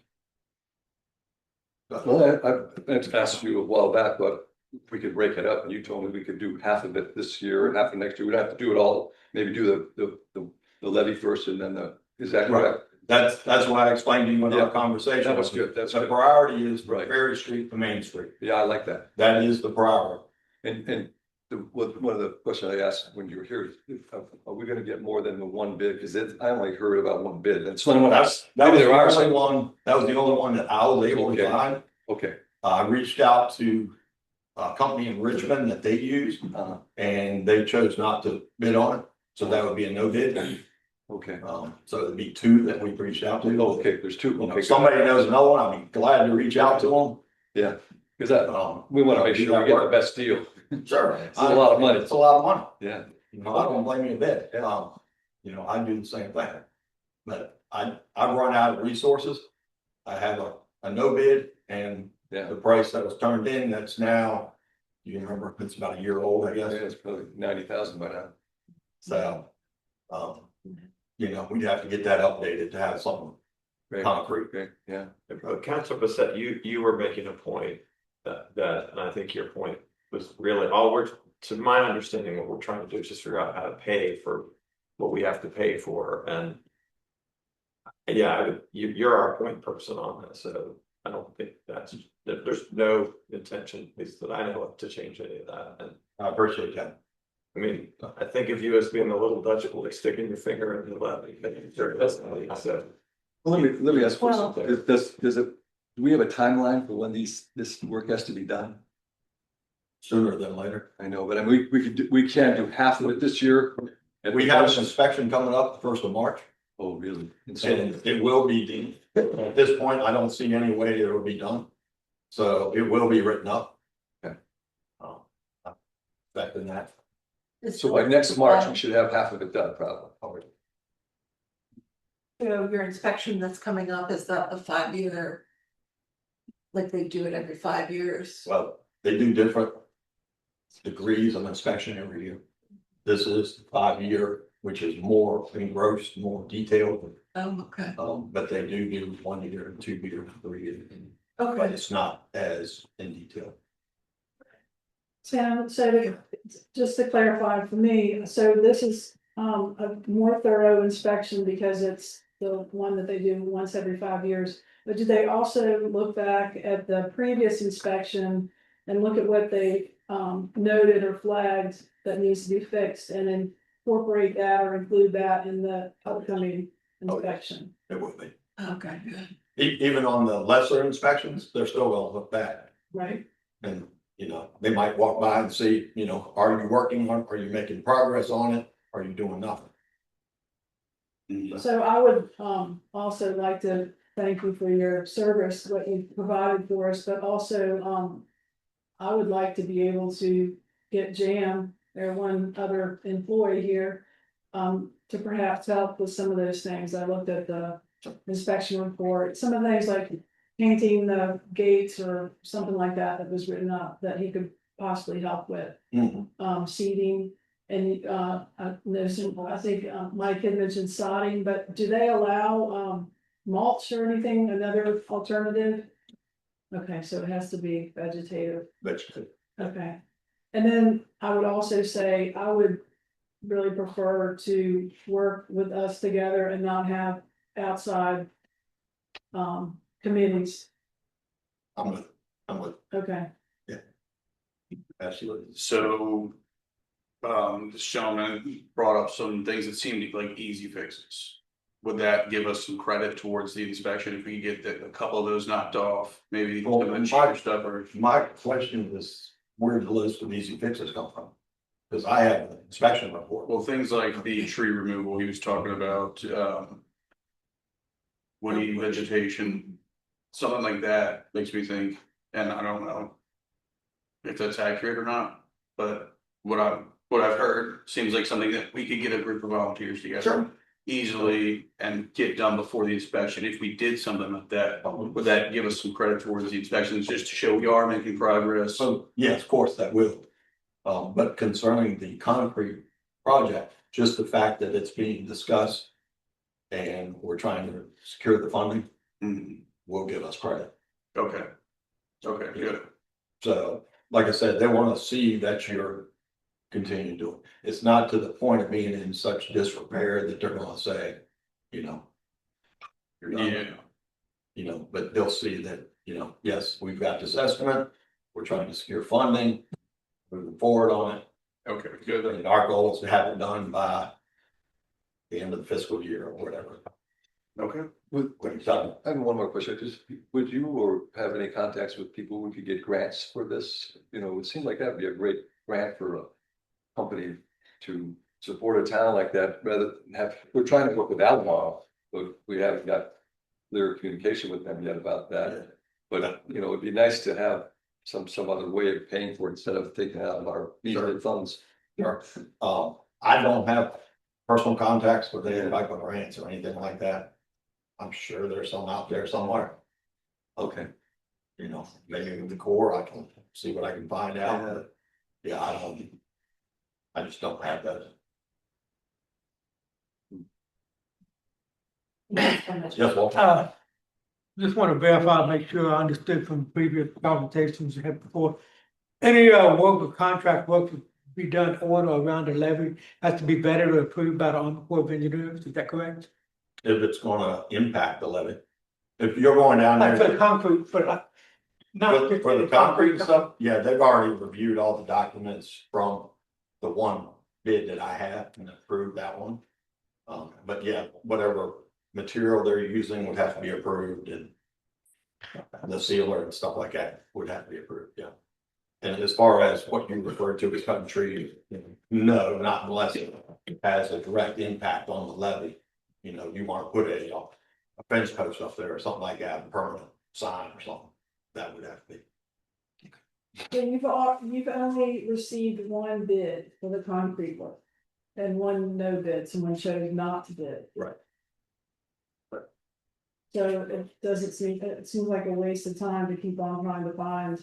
Well, I meant to ask you a while back, but if we could break it up, and you told me we could do half of it this year and half of next year. We'd have to do it all, maybe do the levy first and then is that correct? That's why I explained to you in our conversation. That was good. That's the good. priority is from Right. Ferry Street to Main Street. Yeah, I like that. That is the priority. And one of the questions I asked when you were here, are we gonna get more than the one bid? Because I only heard about one bid. That's one. That was the only one, that was the only one that I was able to Okay. find. Okay. I reached out to a company in Richmond that they use, and they chose not to bid on it. So that would be a no bid. Okay. So it'd be 2 that we've reached out to. Okay, there's 2. You know, Okay. if somebody knows another one, I'd be glad to reach out to them. Yeah, because we want to make sure we get the best deal. Sure. It's a lot of money. It's a lot of money. Yeah. You know, I don't blame you a bit. You know, I do the same thing. But I've run out of resources. I have a no bid, and the price that was turned in, that's now you remember, it's about a year old, I Yeah, guess, it's probably 90,000 by now. so. You know, we'd have to get that updated to have something Right. concrete. Okay, yeah. Councilor Bissett, you were making a point that, and I think your point was really all to my understanding, what we're trying to do is just figure out how to pay for what we have to pay for, and yeah, you're our point person on this, so I don't think there's no intention, at least that I know of, to change any of that, and I appreciate that. I mean, I think of you as being the little Dutch boy sticking your finger in the levee, so. Well, let me ask you, Well- does it, do we have a timeline for when this work has to be done? Sooner than later. I know, but I mean, we can do half of it this year. We have an inspection coming up the 1st of March, Oh, really? And so, and it will be deemed. At this point, I don't see any way it will be done. So it will be written up. Okay. Expecting that. so by next March, we should have half of it done, probably. So your inspection that's coming up, is that a 5-year? Like they do it every 5 years? Well, they do different degrees of inspection every year. This is 5-year, which is more engrossed, more detailed. Oh, okay. But they do 1 year, 2 year, 3 year. But Okay. it's not as in detail. So just to clarify for me, so this is a more thorough inspection because it's the one that they do once every 5 years. But do they also look back at the previous inspection and look at what they noted or flagged that needs to be fixed and incorporate that or include that in the upcoming inspection? It will be. Okay, good. Even on the lesser inspections, they're still gonna look back. Right. And, you know, they might walk by and see, you know, are you working on, are you making progress on it? Are you doing nothing? So I would also like to thank you for your service, what you provided for us, but also I would like to be able to get Jam, their one other employee here, to perhaps help with some of those things. I looked at the inspection report, some of the things like painting the gates or something like that was written up that he could possibly help with. Seating and I think Mike had mentioned sodding, but do they allow mulch or anything, another alternative? Okay, so it has to be vegetative. Vegetable. Okay. And then I would also say I would really prefer to work with us together and not have outside committees. I'm with, Okay. absolutely. So, this gentleman brought up some things that seemed like easy fixes. Would that give us some credit towards the inspection if we get a couple of those knocked off, maybe some of the cheaper stuff or? My question is, where did the list of easy fixes come from? Because I have an inspection report. Well, things like the tree removal he was talking about, woody vegetation, something like that makes me think, and I don't know if that's accurate or not, but what I've heard seems like something that we could get a group of volunteers together. Sure. Easily and get done before the inspection. If we did something like that, would that give us some credit towards the inspections, just to show we are making progress? So, yes, of course, that will. But concerning the concrete project, just the fact that it's being discussed and we're trying to secure the funding, will give us credit. Okay. Okay, good. So, like I said, they want to see that you're continuing doing. It's not to the point of being in such disrepair that they're gonna say, you know, you're done. Yeah. You know, but they'll see that, you know, yes, we've got this estimate, we're trying to secure funding, moving forward on it. Okay, good. And our goal is to have it done by the end of the fiscal year or whatever. Okay. I have one more question. Just, would you or have any contacts with people who could get grants for this? You know, it would seem like that'd be a great grant for a company to support a town like that, rather than have, we're trying to work with Albemarle, but we haven't got clear communication with them yet about that. But, you know, it'd be nice to have some other way of paying for it instead of taking it out of our measly funds. Sure. I don't have personal contacts with any type of grants or anything like that. I'm sure there's some out there somewhere. Okay. You know, maybe with the Corps, I can see what I can find out. Yeah, I just don't have that. Yes, well, Just want to verify, make sure I understood from previous conversations we had before. Any work or contract work to be done on or around the levee has to be vetted or approved by the Army Corps of Engineers, is that correct? if it's gonna impact the levee. If you're going down there. For the concrete, for like. Not For the concrete stuff, yeah, they've already reviewed all the documents from the one bid that I had and approved that one. But yeah, whatever material they're using would have to be approved, and the sealer and stuff like that would have to be approved, yeah. And as far as what you referred to as cutting trees, no, not unless it has a direct impact on the levee. You know, you want to put a fence post up there or something like that, a permanent sign or something, that would have to be. So you've only received one bid for the concrete work. And one no bid, someone chose not to bid. Right. So it seems like a waste of time to keep on trying to find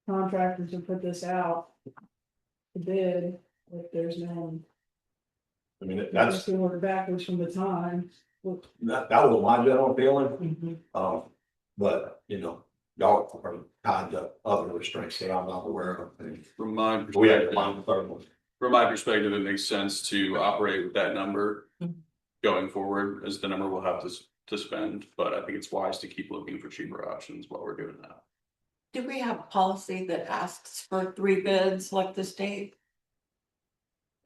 contractors to put this out to bid if there's no. I mean, that's, Just work backwards from the time. that was my general feeling. But you know, y'all are tied to other restraints that I'm not aware of. From my We have to perspective, find the third one. from my perspective, it makes sense to operate with that number going forward as the number we'll have to spend, but I think it's wise to keep looking for cheaper options while we're doing that. Do we have a policy that asks for 3 bids like the state?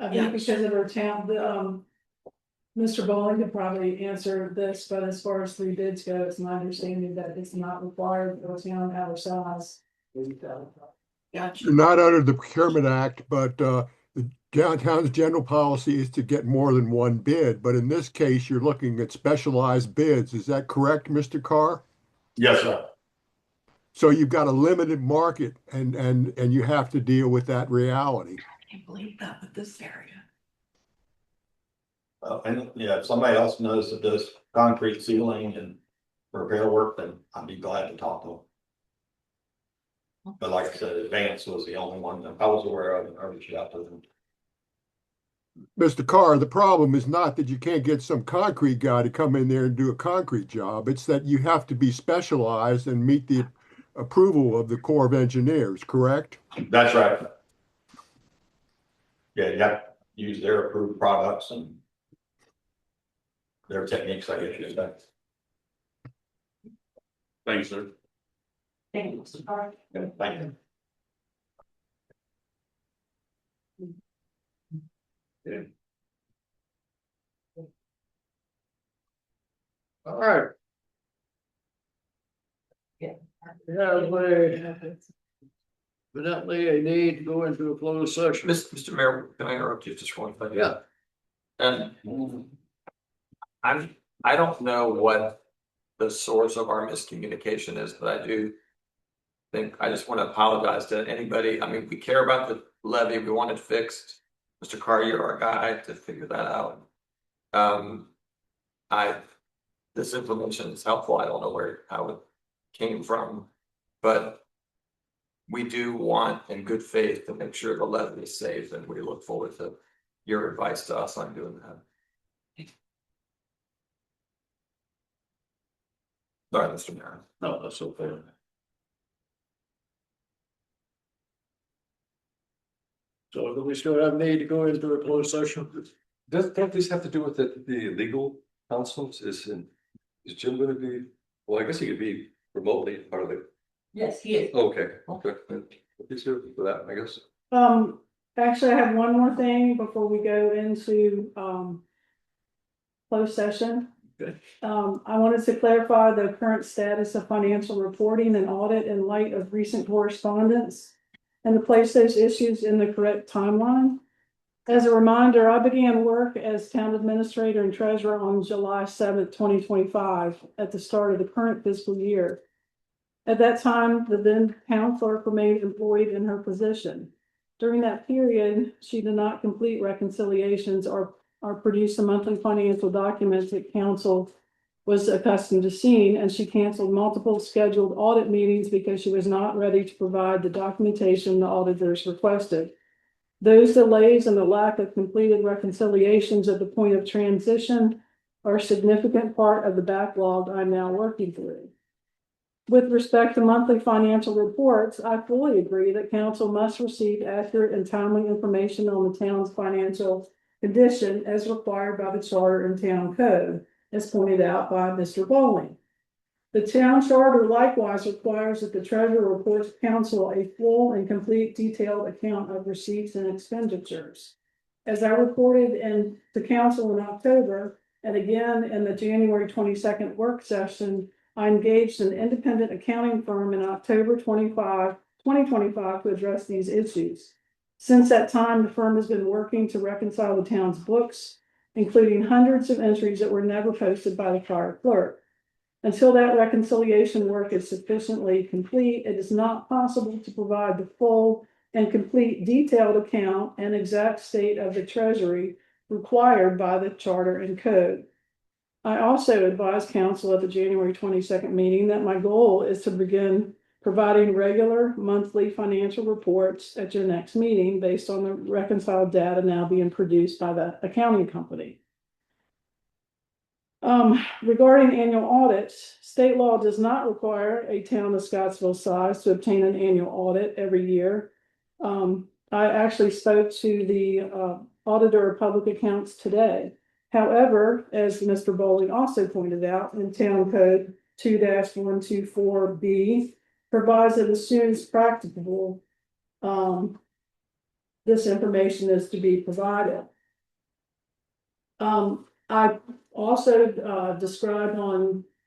I Yeah. think because of our town, Mr. Bowling could probably answer this, but as far as 3 bids go, it's my understanding that it's not required for a town our size. Gotcha. You're not under the Procurement Act, but the downtown's general policy is to get more than one bid. But in this case, you're looking at specialized bids. Is that correct, Mr. Carr? Yes, sir. So you've got a limited market and you have to deal with that reality. I can't believe that with this area. And yeah, if somebody else knows that does concrete ceiling and repair work, then I'd be glad to talk to them. But like I said, Advance was the only one that I was aware of, and I reached out to them. Mr. Carr, the problem is not that you can't get some concrete guy to come in there and do a concrete job. It's that you have to be specialized and meet the approval of the Corps of Engineers, correct? That's right. Yeah, you have to use their approved products and their techniques, I guess you say. Thanks, sir. Thank you, Mr. Carr. Good, thank you. All right. Yeah. Evidently a need to go into a closed session. Mr. Mayor, can I interrupt you just for one thing? Yeah. And I don't know what the source of our miscommunication is, but I do think I just want to apologize to anybody. I mean, we care about the levy. We want it fixed. Mr. Carr, you're our guy to figure that out. This information is helpful. I don't know how it came from, but we do want in good faith to make sure the levy is safe, and we look forward to your advice to us on doing that. Sorry, Mr. Mayor. No, that's okay. So do we still have need to go into a closed session? Don't these have to do with the legal counsels? Is Jim gonna be, well, I guess he could be remotely part of the, Yes, he is. okay, okay. He's here for that, I guess. Actually, I have one more thing before we go into, closed session. Okay. I wanted to clarify the current status of financial reporting and audit in light of recent correspondence and to place those issues in the correct timeline. As a reminder, I began work as town administrator and treasurer on July 7th, 2025, at the start of the current fiscal year. At that time, the then town clerk remained employed in her position. During that period, she did not complete reconciliations or produce the monthly financial documents that council was accustomed to seeing, and she canceled multiple scheduled audit meetings because she was not ready to provide the documentation the auditors requested. Those delays and the lack of completed reconciliations at the point of transition are a significant part of the backlog I'm now working through. With respect to monthly financial reports, I fully agree that council must receive accurate and timely information on the town's financial condition as required by the charter and town code, as pointed out by Mr. Bowling. The town charter likewise requires that the treasurer reports to council a full and complete detailed account of receipts and expenditures. As I reported to council in October, and again in the January 22nd work session, I engaged an independent accounting firm in October 2025 to address these issues. Since that time, the firm has been working to reconcile the town's books, including hundreds of entries that were never posted by the prior clerk. Until that reconciliation work is sufficiently complete, it is not possible to provide the full and complete detailed account and exact state of the treasury required by the charter and code. I also advised council at the January 22nd meeting that my goal is to begin providing regular monthly financial reports at your next meeting based on the reconciled data now being produced by the accounting company. Regarding annual audits, state law does not require a town of Scottsville size to obtain an annual audit every year. I actually spoke to the auditor of public accounts today. However, as Mr. Bowling also pointed out, in Town Code 2-124B provides that as soon as practicable, this information is to be provided. I also described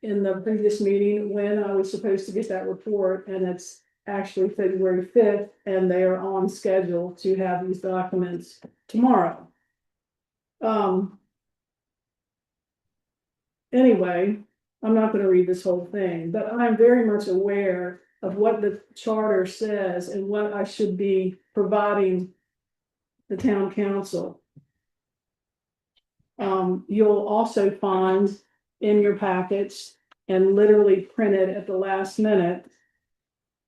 in the previous meeting when I was supposed to get that report, and it's actually February 5th, and they are on schedule to have these documents tomorrow. Anyway, I'm not going to read this whole thing, but I'm very much aware of what the charter says and what I should be providing the town council. You'll also find in your packets and literally printed at the last minute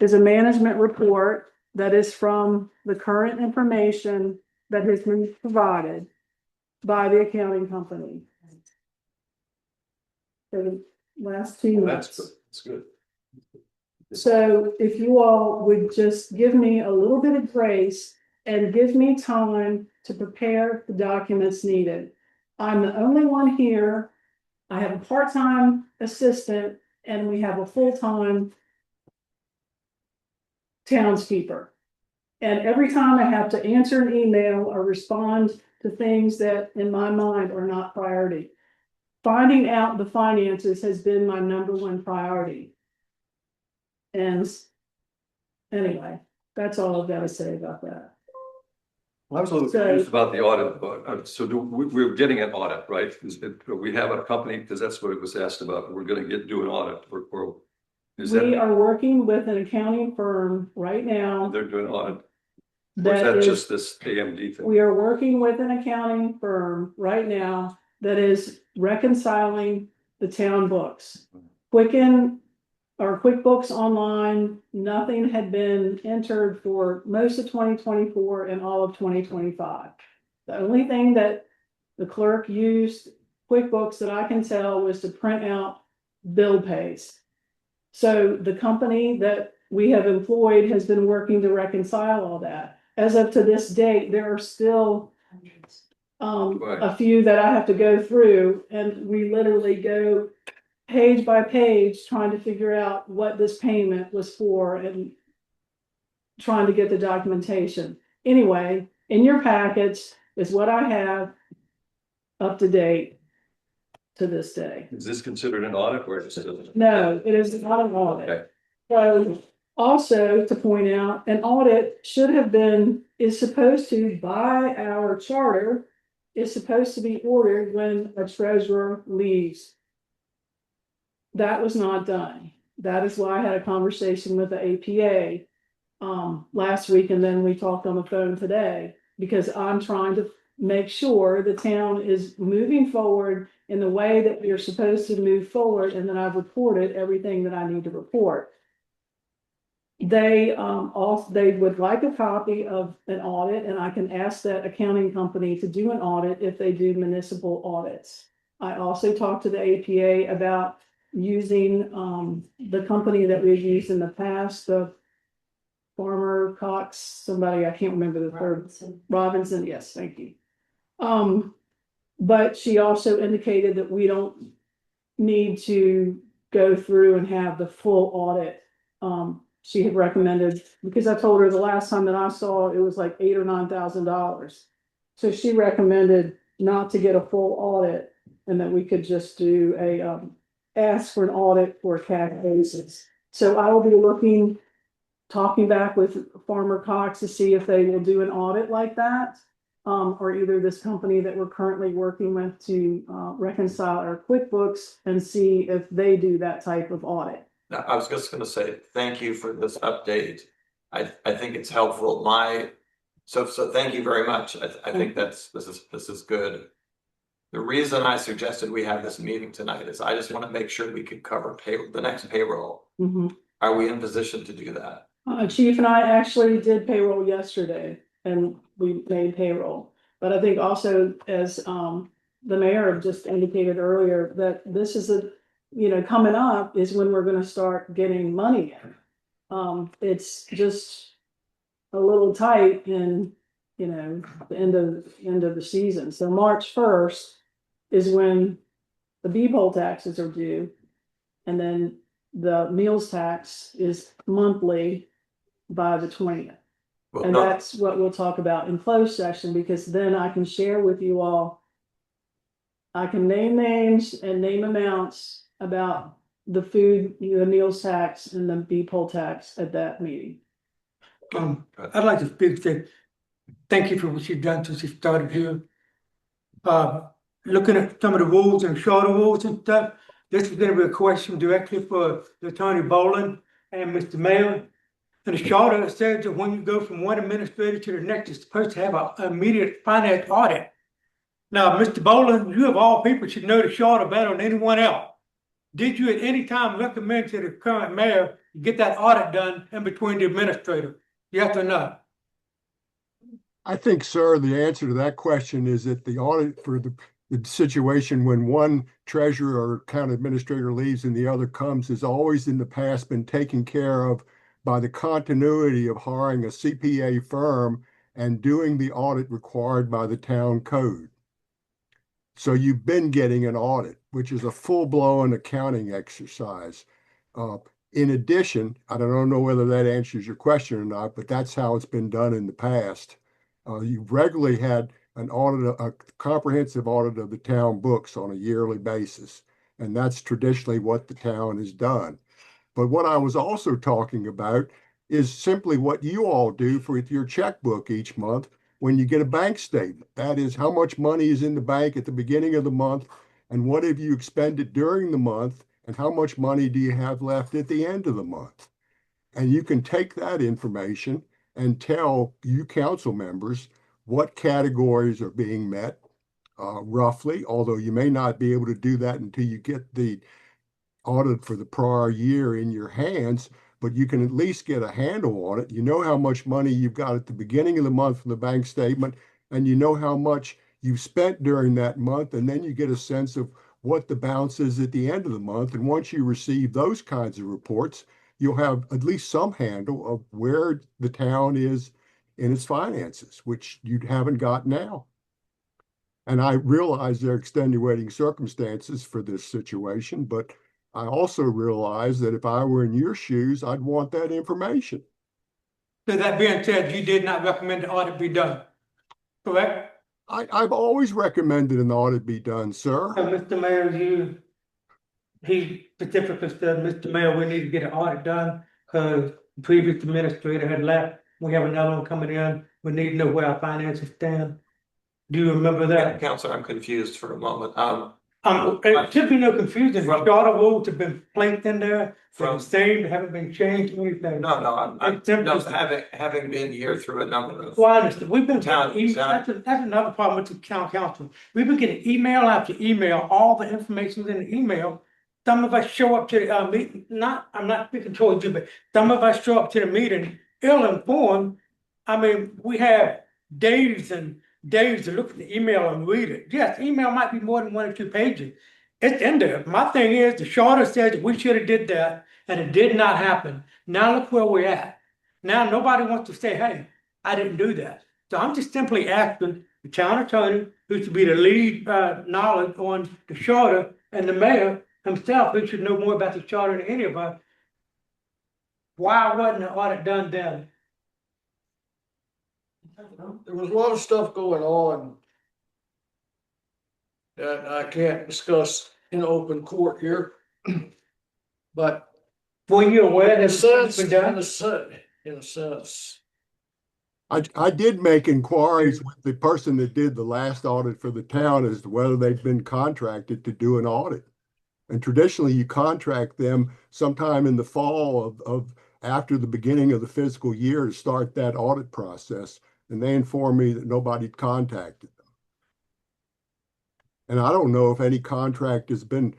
is a management report that is from the current information that has been provided by the accounting company for the last 2 months. That's good. So if you all would just give me a little bit of grace and give me time to prepare the documents needed. I'm the only one here. I have a part-time assistant and we have a full-time townskeeper. And every time I have to answer an email or respond to things that in my mind are not priority. Finding out the finances has been my #1 priority. And anyway, that's all I've got to say about that. Well, I was a little confused about the audit. So we're getting an audit, right? We have a company, because that's what it was asked about. We're going to do an audit, or is that? We are working with an accounting firm right now. They're doing an audit. Or is that just this AMD thing? We are working with an accounting firm right now that is reconciling the town books. QuickBooks Online, nothing had been entered for most of 2024 and all of 2025. The only thing that the clerk used QuickBooks that I can tell was to print out bill pays. So the company that we have employed has been working to reconcile all that. As of to this date, there are still a few that I have to go through, and we literally go page by page trying to figure out what this payment was for and trying to get the documentation. Anyway, in your package is what I have up to date to this day. Is this considered an audit or is it? No, it is not an audit. Okay. So also to point out, an audit is supposed to, by our charter, is supposed to be ordered when a treasurer leaves. That was not done. That is why I had a conversation with the APA last week, and then we talked on the phone today, because I'm trying to make sure the town is moving forward in the way that we are supposed to move forward, and that I've reported everything that I need to report. They would like a copy of an audit, and I can ask that accounting company to do an audit if they do municipal audits. I also talked to the APA about using the company that we've used in the past, the Farmer Cox, somebody, I can't remember the third. Robinson, yes, thank you. But she also indicated that we don't need to go through and have the full audit. She had recommended, because I told her the last time that I saw it was like $8,000 or $9,000. So she recommended not to get a full audit, and that we could just do a ask for an audit for a cash basis. So I will be talking back with Farmer Cox to see if they will do an audit like that. Or either this company that we're currently working with to reconcile our QuickBooks and see if they do that type of audit. Now, I was just gonna say, thank you for this update. I think it's helpful. So thank you very much. I think this is good. The reason I suggested we have this meeting tonight is I just want to make sure we could cover the next payroll. Are we in position to do that? Chief and I actually did payroll yesterday, and we made payroll. But I think also, as the mayor just indicated earlier, that this is coming up is when we're gonna start getting money in. It's just a little tight in, the end of the season. So March 1st is when the B poll taxes are due. And then the meals tax is monthly by the 20th. Well, And no, that's what we'll talk about in closed session, because then I can share with you all. I can name names and name amounts about the food, the meals tax and the B poll tax at that meeting. I'd like to speak to, thank you for what you've done since you started here. Looking at some of the rules and shorter rules and stuff, this is gonna be a question directly for Attorney Boland and Mr. Mayor. And the charter says that when you go from one administrator to the next, you're supposed to have an immediate finance audit. Now, Mr. Boland, you of all people should know the charter better than anyone else. Did you at any time recommend to the current mayor get that audit done in between the administrator? Yes or no? I think, sir, the answer to that question is that the audit for the situation when one treasurer or account administrator leaves and the other comes has always in the past been taken care of by the continuity of hiring a CPA firm and doing the audit required by the town code. So you've been getting an audit, which is a full-blown accounting exercise. In addition, I don't know whether that answers your question or not, but that's how it's been done in the past. You've regularly had an audit, a comprehensive audit of the town books on a yearly basis. And that's traditionally what the town has done. But what I was also talking about is simply what you all do for your checkbook each month when you get a bank statement. That is how much money is in the bank at the beginning of the month and what have you expended during the month and how much money do you have left at the end of the month. And you can take that information and tell you council members what categories are being met roughly, although you may not be able to do that until you get the audit for the prior year in your hands, but you can at least get a handle on it. You know how much money you've got at the beginning of the month from the bank statement, and you know how much you've spent during that month, and then you get a sense of what the balance is at the end of the month. And once you receive those kinds of reports, you'll have at least some handle of where the town is in its finances, which you haven't got now. And I realize there are extenuating circumstances for this situation, but I also realize that if I were in your shoes, I'd want that information. So that being said, you did not recommend the audit be done, correct? I've always recommended an audit be done, sir. Mr. Mayor, he specifically said, Mr. Mayor, we need to get an audit done because the previous administrator had left. We have another one coming in. We need to know where our finances stand. Do you remember that? Counselor, I'm confused for a moment. It should be no confusion, the charter rules have been placed in there, they're From- the same, they haven't been changed, or anything. No, I'm It's simply- no, having been here through a number of. Well, I understand, we've been, Town- that's another problem with the town council, we've been getting email after email, all the information's in the email. Some of us show up to the meeting, I'm not speaking towards you, but some of us show up to the meeting ill-informed. I mean, we have days and days to look at the email and read it. Yes, email might be more than 1 or 2 pages. It's in there. My thing is, the charter says that we should have did that, and it did not happen. Now look where we're at. Now nobody wants to say, hey, I didn't do that. So I'm just simply asking the town attorney, who should be the lead knowledge on the charter, and the mayor himself, who should know more about the charter than any of us. Why wasn't the audit done then? There was a lot of stuff going on that I can't discuss in open court here. But Were you aware in a that sense, it's been done? in a sense, I did make inquiries with the person that did the last audit for the town as to whether they've been contracted to do an audit. And traditionally, you contract them sometime in the fall of after the beginning of the fiscal year to start that audit process. And they informed me that nobody contacted them. And I don't know if any contract has been,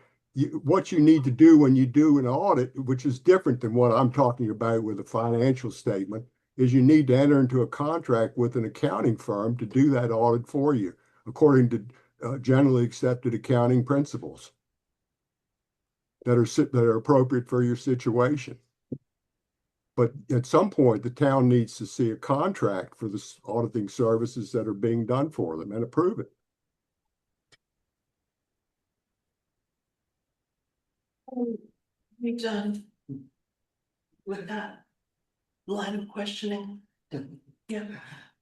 what you need to do when you do an audit, which is different than what I'm talking about with a financial statement, is you need to enter into a contract with an accounting firm to do that audit for you, according to generally accepted accounting principles that are appropriate for your situation. But at some point, the town needs to see a contract for the auditing services that are being done for them and approve it. We done with that line of questioning? Yeah,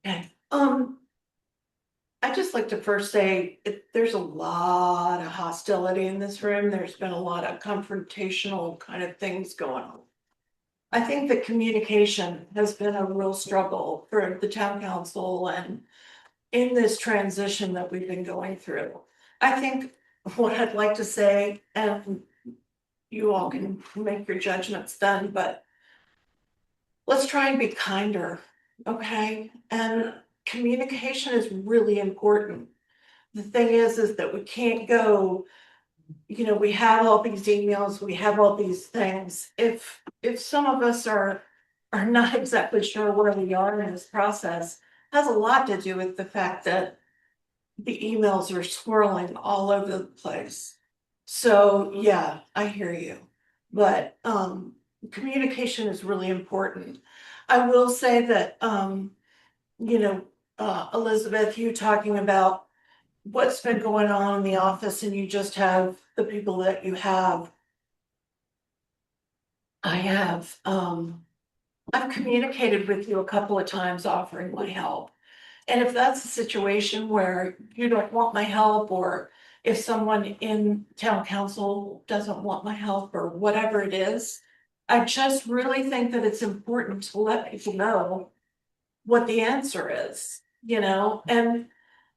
okay. I'd just like to first say, there's a lot of hostility in this room. There's been a lot of confrontational kind of things going on. I think that communication has been a real struggle for the town council and in this transition that we've been going through. I think what I'd like to say, and you all can make your judgments then, but let's try and be kinder, okay? And communication is really important. The thing is that we can't go, we have all these emails, we have all these things. If some of us are not exactly sure where we are in this process, has a lot to do with the fact that the emails are swirling all over the place. So yeah, I hear you. But communication is really important. I will say that Elizabeth, you talking about what's been going on in the office and you just have the people that you have. I've communicated with you a couple of times offering my help. And if that's a situation where you don't want my help, or if someone in town council doesn't want my help or whatever it is, I just really think that it's important to let people know what the answer is, and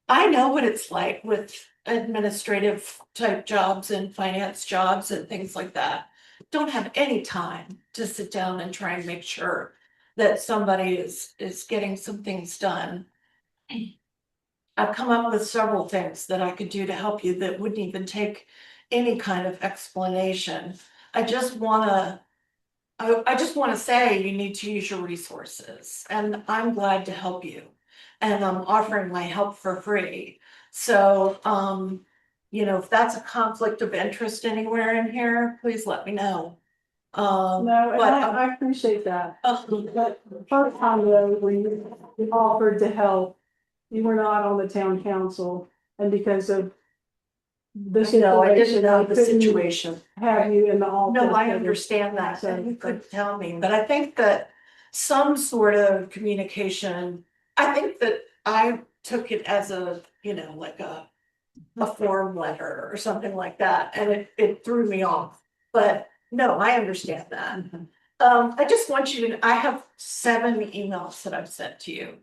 I know what it's like with administrative type jobs and finance jobs and things like that. Don't have any time to sit down and try and make sure that somebody is getting some things done. I've come up with several things that I could do to help you that wouldn't even take any kind of explanation. I just wanna say you need to use your resources, and I'm glad to help you. And I'm offering my help for free. So, if that's a conflict of interest anywhere in here, please let me know. No, and I appreciate that. But the first time though, when you offered to help, you were not on the town council, and because of the No, I didn't situation, know I the couldn't situation. have you in the office. No, I understand that, and you could tell me, but I think that some sort of communication, I think that I took it as a, like a form letter or something like that, and it threw me off. But no, I understand that. I just want you to, I have 7 emails that I've sent to you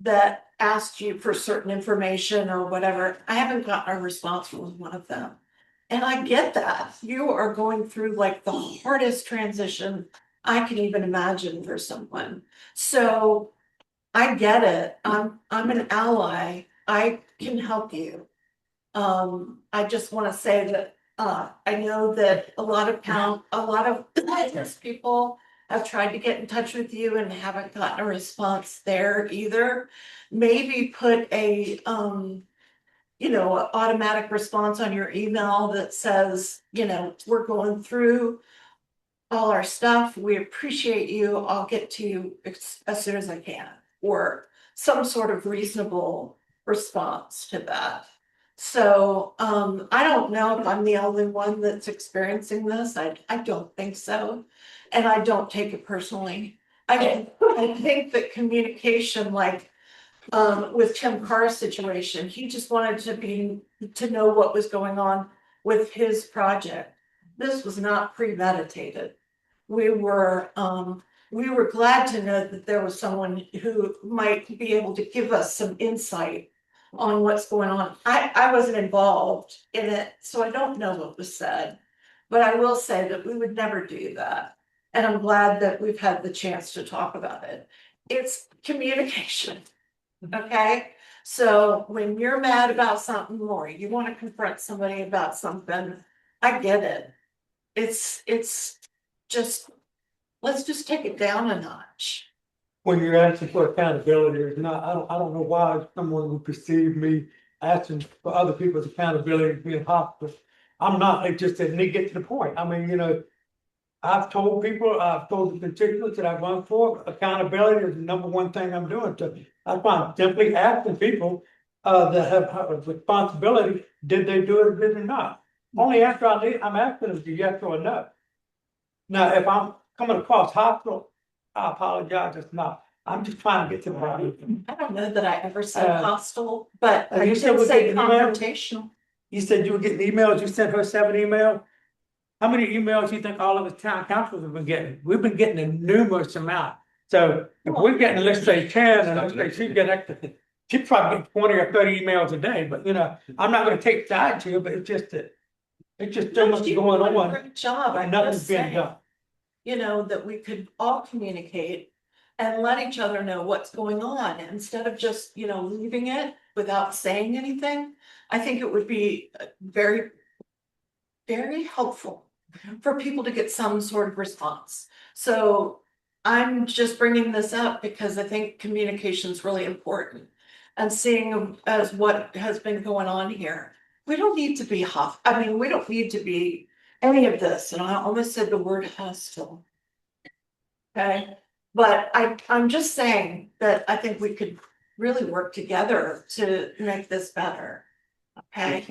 that asked you for certain information or whatever. I haven't gotten a response from one of them. And I get that. You are going through like the hardest transition I can even imagine for someone. So I get it. I'm an ally. I can help you. I just want to say that, I know that a lot of business people have tried to get in touch with you and haven't gotten a response there either. Maybe put a, automatic response on your email that says, we're going through all our stuff. We appreciate you. I'll get to you as soon as I can, or some sort of reasonable response to that. So, I don't know if I'm the only one that's experiencing this. I don't think so. And I don't take it personally. I think that communication, like, with Tim Carr's situation, he just wanted to know what was going on with his project. This was not premeditated. We were glad to know that there was someone who might be able to give us some insight on what's going on. I wasn't involved in it, so I don't know what was said. But I will say that we would never do that. And I'm glad that we've had the chance to talk about it. It's communication. Okay, so when you're mad about something or you want to confront somebody about something, I get it. It's just, let's just take it down a notch. When you're asking for accountability or not, I don't know why someone would perceive me asking for other people's accountability being hostile. I'm not, it just didn't get to the point. I mean, I've told people, I've told the constituents that I've run for, accountability is the number one thing I'm doing. So that's why I'm simply asking people that have a responsibility, did they do it or did they not? Only after I leave, I'm asking them to yes or no. Now, if I'm coming across hostile, I apologize, it's not. I'm just trying to get to the bottom. I don't know that I ever said hostile, but I you did said say email? confrontational. You said you were getting emails, you sent her 7 emails? How many emails do you think all of the town councils have been getting? We've been getting a numerous amount. So if we're getting, let's say 10, and let's say she's getting extra, she probably gets 20 or 30 emails a day, but I'm not gonna take sides here, but it's just so much going on. Great job. And I'm nothing's just being saying, done. that we could all communicate and let each other know what's going on instead of just, leaving it without saying anything. I think it would be very, very helpful for people to get some sort of response. So I'm just bringing this up because I think communication is really important. And seeing as what has been going on here, we don't need to be we don't need to be any of this. And I almost said the word hostile. Okay, but I'm just saying that I think we could really work together to make this better. Okay,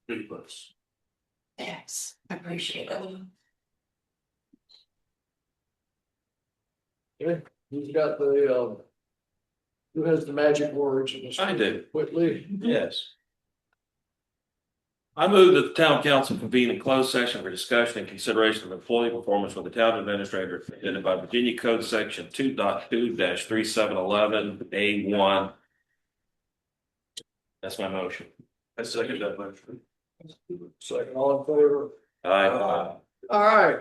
Good place. thanks, I appreciate it. Okay, who's got who has the magic words? I do. Whitley. Yes. I move that the town council convene a closed session for discussion and consideration of employee performance for the town administrator presented by Virginia Code Section 2.2-3711A1. That's my motion. I second that motion. Second, all in favor? Aye. All right.